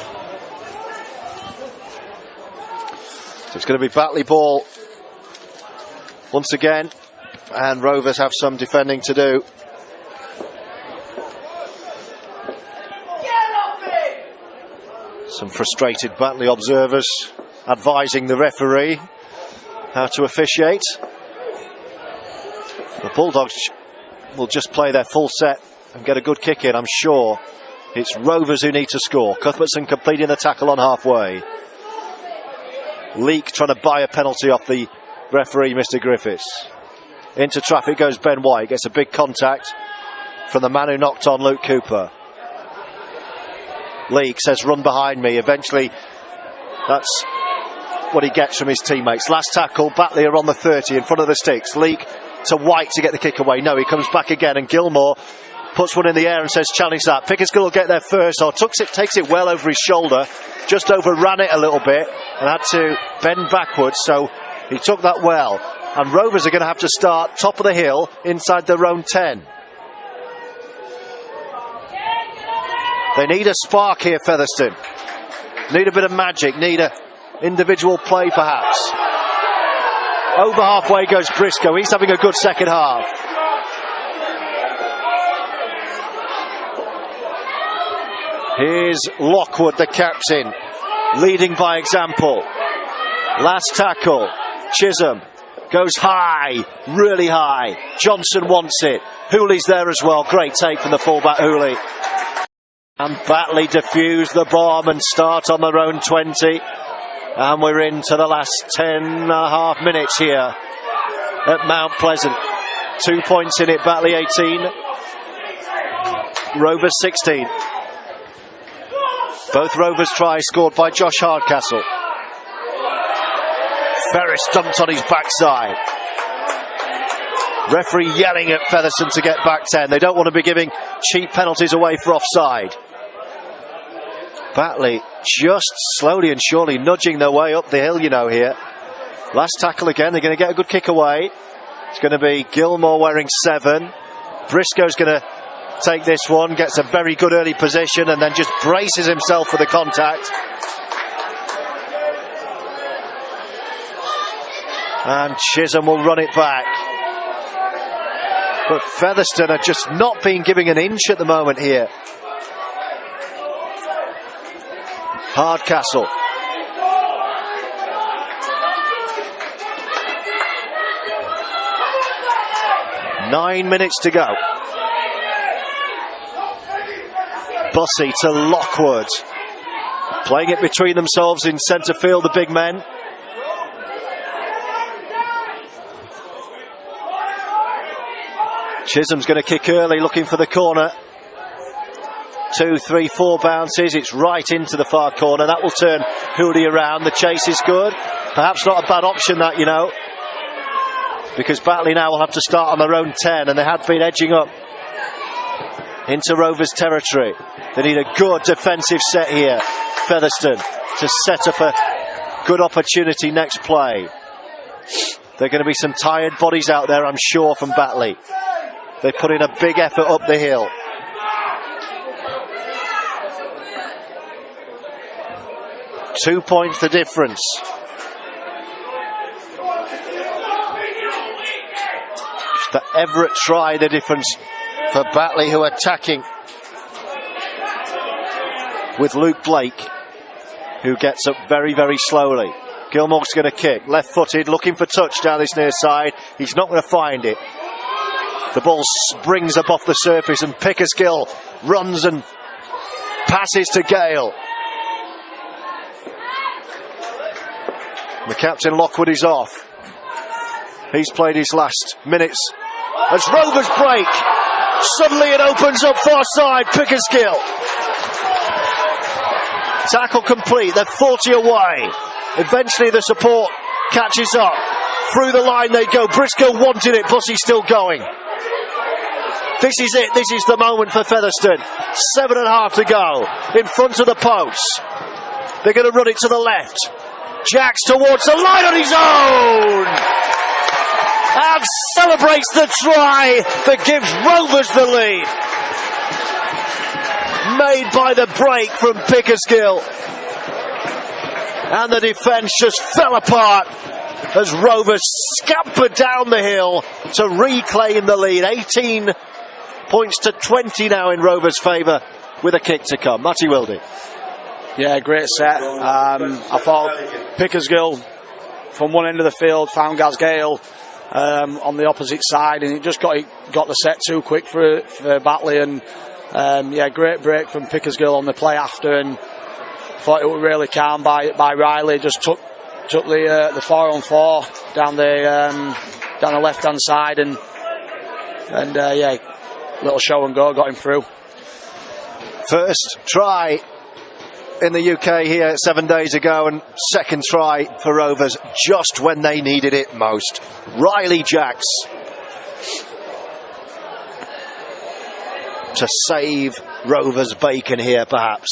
So it's going to be Batley ball once again, and Rovers have some defending to do. Some frustrated Batley observers advising the referee how to officiate. The Bulldogs will just play their full set and get a good kick in, I'm sure. It's Rovers who need to score. Cuthbertson completing the tackle on halfway. Leak trying to buy a penalty off the referee, Mr. Griffiths. Into traffic goes Ben White, gets a big contact from the man who knocked on Luke Cooper. Leak says, run behind me. Eventually, that's what he gets from his teammates. Last tackle, Batley are on the 30 in front of the sticks. Leak to White to get the kick away. No, he comes back again, and Gilmore puts one in the air and says, challenge that. Pickersgill will get there first, or takes it well over his shoulder, just overran it a little bit and had to bend backwards, so he took that well. And Rovers are going to have to start top of the hill inside their own 10. They need a spark here, Featherstone. Need a bit of magic, need a individual play perhaps. Over halfway goes Briscoe, he's having a good second half. Here's Lockwood, the captain, leading by example. Last tackle, Chisholm goes high, really high. Johnson wants it. Hooley's there as well, great take from the fullback Hooley. And Batley defuse the bomb and start on their own 20. And we're into the last 10 and a half minutes here at Mount Pleasant. 2 points in it, Batley 18, Rovers 16. Both Rovers tries scored by Josh Hardcastle. Ferris dumped on his backside. Referee yelling at Featherstone to get back 10. They don't want to be giving cheap penalties away for offside. Batley just slowly and surely nudging their way up the hill, you know, here. Last tackle again, they're going to get a good kick away. It's going to be Gilmore wearing 7. Briscoe's going to take this one, gets a very good early position and then just braces himself for the contact. And Chisholm will run it back. But Featherstone are just not being giving an inch at the moment here. Hardcastle. Nine minutes to go. Bussey to Lockwood. Playing it between themselves in centre field, the big men. Chisholm's going to kick early, looking for the corner. 2, 3, 4 bounces. It's right into the far corner. That will turn Hooley around. The chase is good. Perhaps not a bad option, that, you know, because Batley now will have to start on their own 10, and they had been edging up into Rovers territory. They need a good defensive set here, Featherstone, to set up a good opportunity next play. There are going to be some tired bodies out there, I'm sure, from Batley. They put in a big effort up the hill. Two points the difference. Just the Everett try the difference for Batley, who are attacking with Luke Blake, who gets up very, very slowly. Gilmore's going to kick, left-footed, looking for touch down this near side. He's not going to find it. The ball springs up off the surface and Pickersgill runs and passes to Gale. The captain Lockwood is off. He's played his last minutes as Rovers break. Suddenly it opens up far side. Pickersgill. Tackle complete. They're 40 away. Eventually the support catches up. Through the line they go. Briscoe wanted it. Bussey's still going. This is it. This is the moment for Featherstone. 7.5 to go. In front of the post. They're going to run it to the left. Jacks towards the line on his own. And celebrates the try that gives Rovers the lead. Made by the break from Pickersgill. And the defence just fell apart as Rovers scampered down the hill to reclaim the lead. 18 points to 20 now in Rovers' favour with a kick to come. Matty Wildy. Yeah, great set. I thought Pickersgill from one end of the field found Gale on the opposite side, and it just got the set too quick for Batley. And yeah, great break from Pickersgill on the play after, and thought it was really calm by Riley. Just took the 4-on-4 down the left hand side, and yeah, little show and go got him through. First try in the UK here 7 days ago, and second try for Rovers just when they needed it most. Riley Jacks to save Rovers bacon here, perhaps.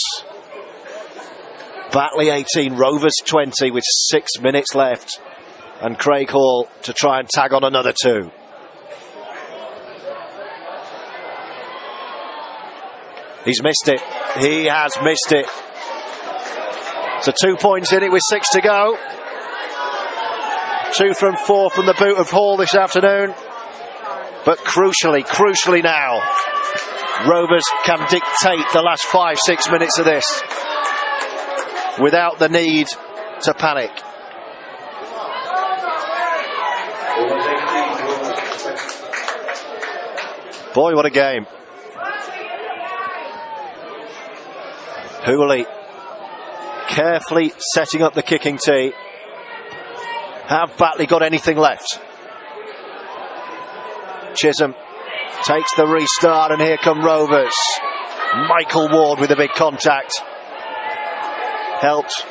Batley 18, Rovers 20 with 6 minutes left, and Craig Hall to try and tag on another 2. He's missed it. He has missed it. So 2 points in it with 6 to go. 2 from 4 from the boot of Hall this afternoon. But crucially now, Rovers can dictate the last 5-6 minutes of this without the need to panic. Boy, what a game. Hooley carefully setting up the kicking tee. Have Batley got anything left? Chisholm takes the restart, and here come Rovers. Michael Ward with a big contact, helped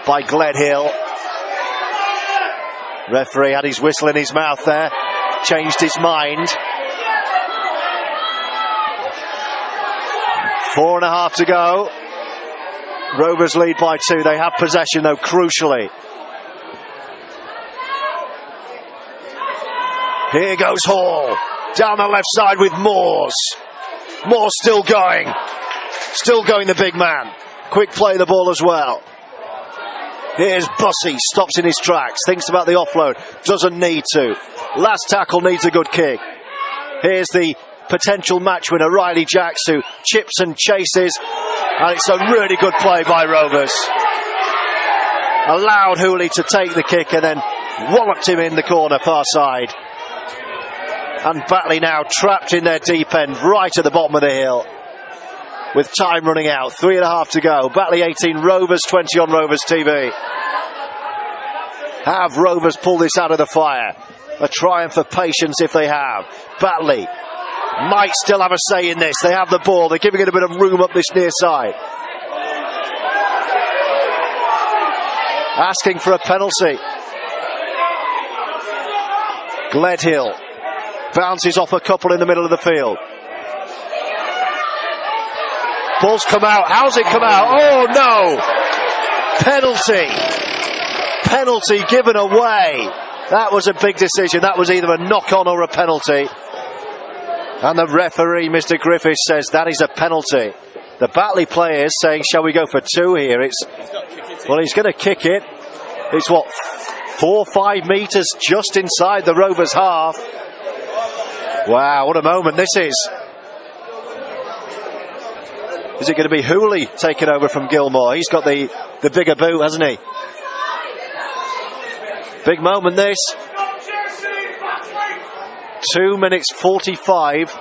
by Gledhill. Referee had his whistle in his mouth there, changed his mind. 4.5 to go. Rovers lead by 2. They have possession though, crucially. Here goes Hall down the left side with Moores. Moore still going, the big man. Quick play the ball as well. Here's Bussey, stops in his tracks, thinks about the offload, doesn't need to. Last tackle needs a good kick. Here's the potential match winner, Riley Jacks, who chips and chases, and it's a really good play by Rovers. Allowed Hooley to take the kick and then walloped him in the corner far side. And Batley now trapped in their deep end, right at the bottom of the hill, with time running out. 3.5 to go. Batley 18, Rovers 20 on Rovers TV. Have Rovers pull this out of the fire? A triumph of patience if they have. Batley might still have a say in this. They have the ball. They're giving it a bit of room up this near side. Asking for a penalty. Gledhill bounces off a couple in the middle of the field. Ball's come out. How's it come out? Oh no! Penalty given away. That was a big decision. That was either a knock-on or a penalty. And the referee, Mr. Griffiths, says that is a penalty. The Batley players saying, shall we go for 2 here? Well, he's going to kick it. It's 4 or 5 metres just inside the Rovers half. Wow, what a moment this is. Is it going to be Hooley taking over from Gilmore? He's got the bigger boot, hasn't he? Big moment this. 2 minutes 45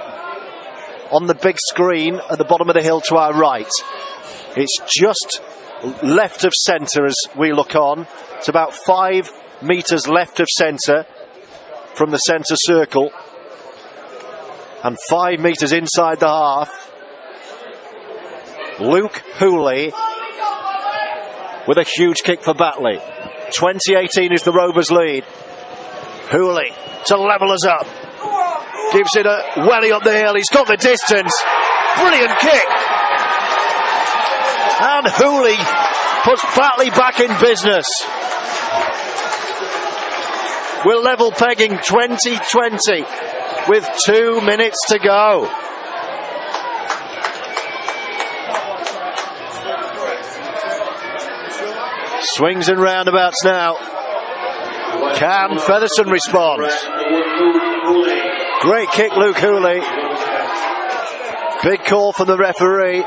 on the big screen at the bottom of the hill to our right. It's just left of centre as we look on. It's about 5 metres left of centre from the centre circle, and 5 metres inside the half. Luke Hooley with a huge kick for Batley. 20-18 is the Rovers lead. Hooley to level us up. Gives it a welly up the hill. He's got the distance. Brilliant kick. And Hooley puts Batley back in business. We're level pegging 20-20 with 2 minutes to go. Swings and roundabouts now. Can Featherstone respond? Great kick, Luke Hooley. Big call from the referee.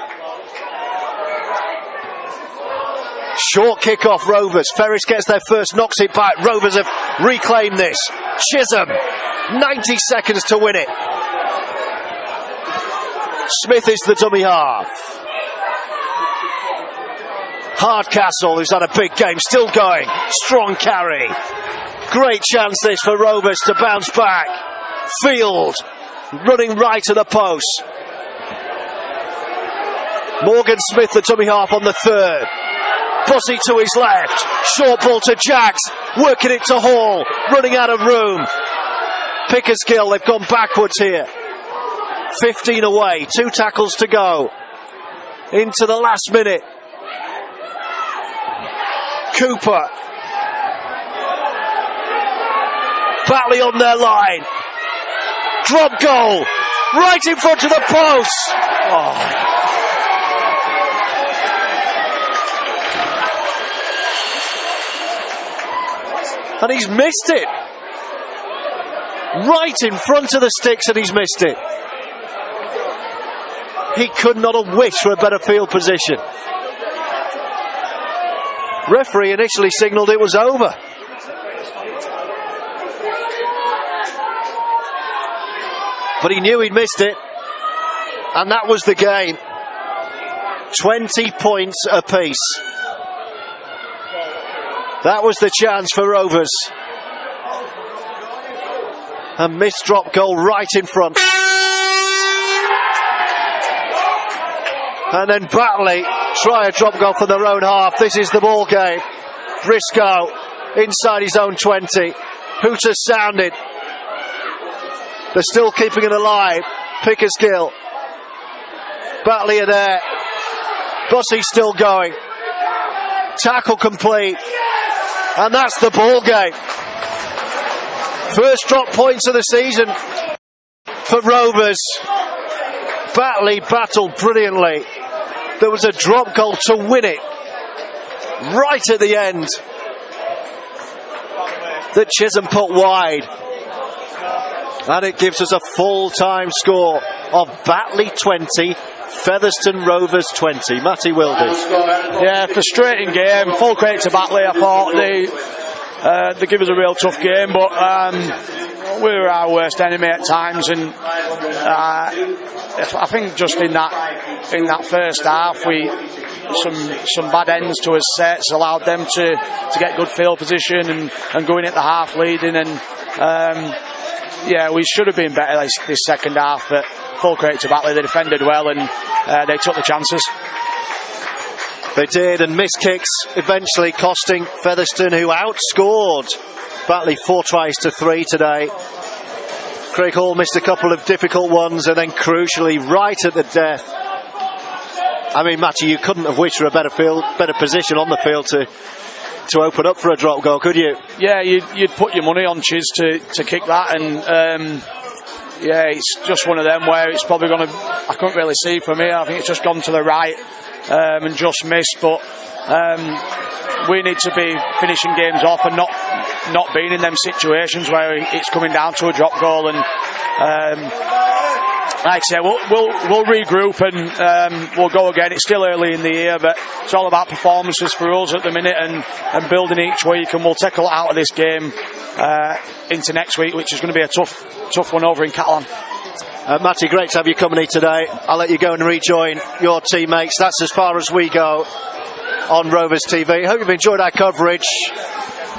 Short kick off Rovers. Ferris gets there first, knocks it back. Rovers have reclaimed this. Chisholm, 90 seconds to win it. Smith is the dummy half. Hardcastle, who's had a big game, still going. Strong carry. Great chance this for Rovers to bounce back. Field running right to the post. Morgan Smith, the dummy half, on the third. Bussey to his left. Short ball to Jacks. Working it to Hall. Running out of room. Pickersgill, they've gone backwards here. 15 away. 2 tackles to go. Into the last minute. Cooper. Batley on their line. Drop goal. Right in front of the post. Oh. And he's missed it. Right in front of the sticks, and he's missed it. He could not have wished for a better field position. Referee initially signalled it was over. But he knew he'd missed it. And that was the game. 20 points apiece. That was the chance for Rovers. A missed drop goal right in front. And then Batley try a drop goal from their own half. This is the ball game. Briscoe inside his own 20. Hooters sounded. They're still keeping it alive. Pickersgill. Batley are there. Bussey still going. Tackle complete. And that's the ball game. First drop points of the season for Rovers. Batley battled brilliantly. There was a drop goal to win it right at the end that Chisholm put wide. And it gives us a full-time score of Batley 20, Featherstone Rovers 20. Matty Wilders. Yeah, frustrating game. Full credit to Batley. I thought they give us a real tough game, but we were our worst enemy at times, and I think just in that first half, we some bad ends to our sets allowed them to get good field position and go in at the half leading, and yeah, we should have been better this second half, but full credit to Batley. They defended well and they took the chances. They did, and missed kicks eventually costing Featherstone, who outscored Batley 4-3 today. Craig Hall missed a couple of difficult ones, and then crucially right at the death. I mean, Matty, you couldn't have wished for a better position on the field to open up for a drop goal, could you? Yeah, you'd put your money on Chiz to kick that, and yeah, it's just one of them where it's probably going to, I couldn't really see from here. I think it's just gone to the right and just missed, but we need to be finishing games off and not being in them situations where it's coming down to a drop goal. And like I say, we'll regroup and we'll go again. It's still early in the year, but it's all about performances for us at the minute, and building each week, and we'll take a lot out of this game into next week, which is going to be a tough one over in Catalan. Matty, great to have your company today. I'll let you go and rejoin your teammates. That's as far as we go on Rovers TV. Hope you've enjoyed our coverage.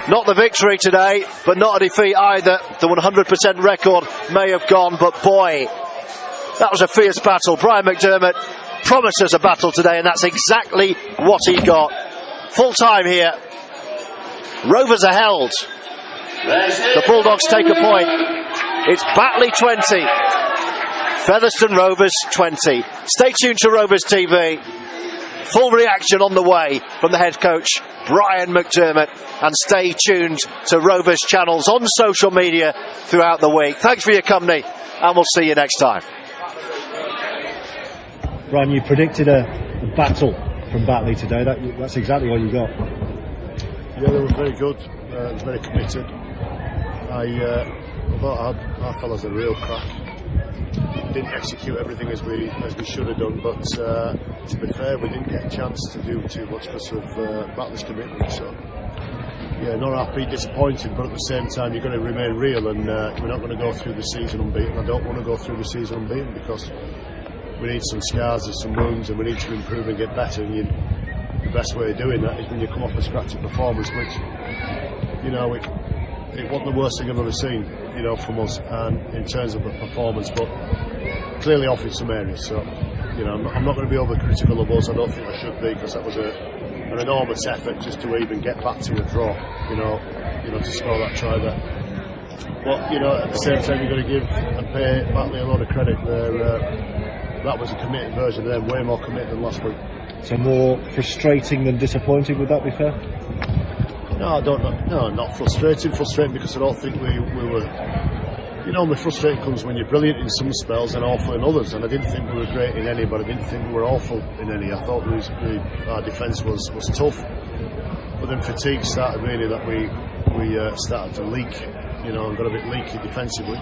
Not the victory today, but not a defeat either. The 100% record may have gone, but boy, that was a fierce battle. Brian McDermott promised us a battle today, and that's exactly what he got. Full time here. Rovers are held. The Bulldogs take a point. It's Batley 20. Featherstone Rovers 20. Stay tuned to Rovers TV. Full reaction on the way from the head coach Brian McDermott, and stay tuned to Rovers channels on social media throughout the week. Thanks for your company, and we'll see you next time. Brian, you predicted a battle from Batley today. That's exactly what you got. Yeah, they were very good, very committed. I thought our fellas had a real crack. Didn't execute everything as we should have done, but to be fair, we didn't get a chance to do too much because of Batley's commitment. So yeah, not happy, disappointed, but at the same time, you've got to remain real, and we're not going to go through the season unbeaten. I don't want to go through the season unbeaten because we need some scars and some wounds, and we need to improve and get better. And the best way of doing that is when you come off a scratchy performance, which, you know, it wasn't the worst thing I've ever seen, you know, from us, and in terms of the performance, but clearly off in some areas. So, you know, I'm not going to be overcritical of us. I don't think I should be, because that was an enormous effort just to even get back to a draw. You know, to score that try there. But you know, at the same time, you've got to give and pay Batley a lot of credit. That was a committed version of them, way more committed than last week. So more frustrating than disappointing, would that be fair? No, I don't know. No, not frustrating. Frustrating because I don't think we were. You know, the frustrating comes when you're brilliant in some spells and awful in others. And I didn't think we were great in any, but I didn't think we were awful in any. I thought our defence was tough. But then fatigue started really, that we started to leak. You know, and got a bit leaky defensively.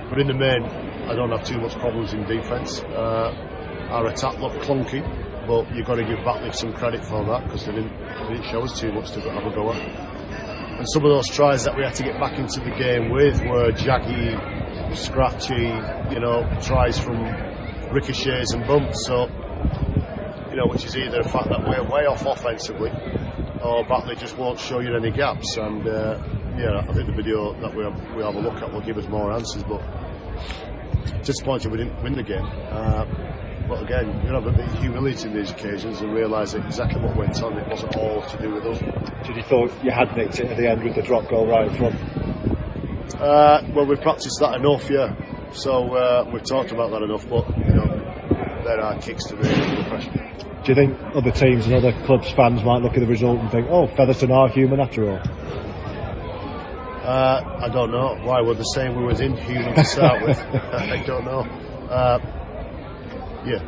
But in the main, I don't have too much problems in defence. Our attack looked clunky, but you've got to give Batley some credit for that, because they didn't show us too much to have a go at. And some of those tries that we had to get back into the game with were jaggy, scratchy, you know, tries from ricochets and bumps. So, you know, which is either a fact that we're way off offensively, or Batley just won't show you any gaps. And yeah, I think the video that we have a look at will give us more answers. But disappointed we didn't win the game. But again, you have a bit of humility in these occasions and realise exactly what went on. It wasn't all to do with us. Did you thought you had nicked it at the end with the drop goal right in front? Well, we've practiced that enough, yeah. So we've talked about that enough. But you know, there are kicks to the pressure. Do you think other teams and other clubs' fans might look at the result and think, "Oh, Featherstone are human after all"? I don't know. Why were they saying we was inhuman to start with? I don't know. Yeah,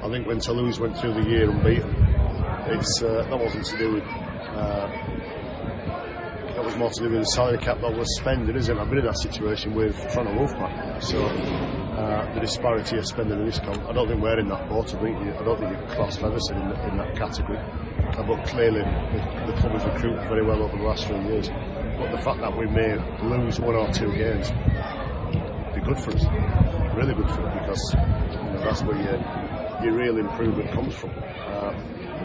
I think when Toulouse went through the year unbeaten, that wasn't to do with. That was more to do with the salary cap that was spending, isn't it? I've been in that situation with Toronto Wolfpack, so the disparity of spending in this comp. I don't think we're in that boat. I don't think you can class Featherstone in that category. But clearly, the club has recruited very well over the last 3 years. But the fact that we may lose 1 or 2 games be good for us, really good for us, because that's where your real improvement comes from.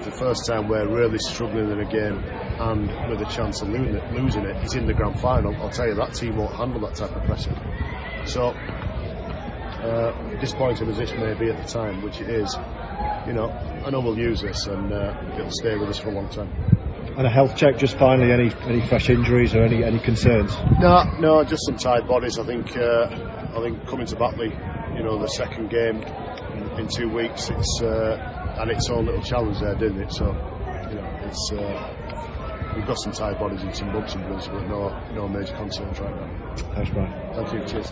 The first time we're really struggling in a game and with a chance of losing it is in the grand final. I'll tell you, that team won't handle that type of pressure. So disappointing as this may be at the time, which it is, you know, I know we'll use this and it'll stay with us for a long time. And a health check, just finally, any fresh injuries or any concerns? No, just some tired bodies. I think coming to Batley, you know, the second game in 2 weeks, it's had its own little challenge there, didn't it? So, you know, it's we've got some tired bodies and some bumps and bruises, but no major concerns right now. Thanks, Brian. Thank you. Cheers.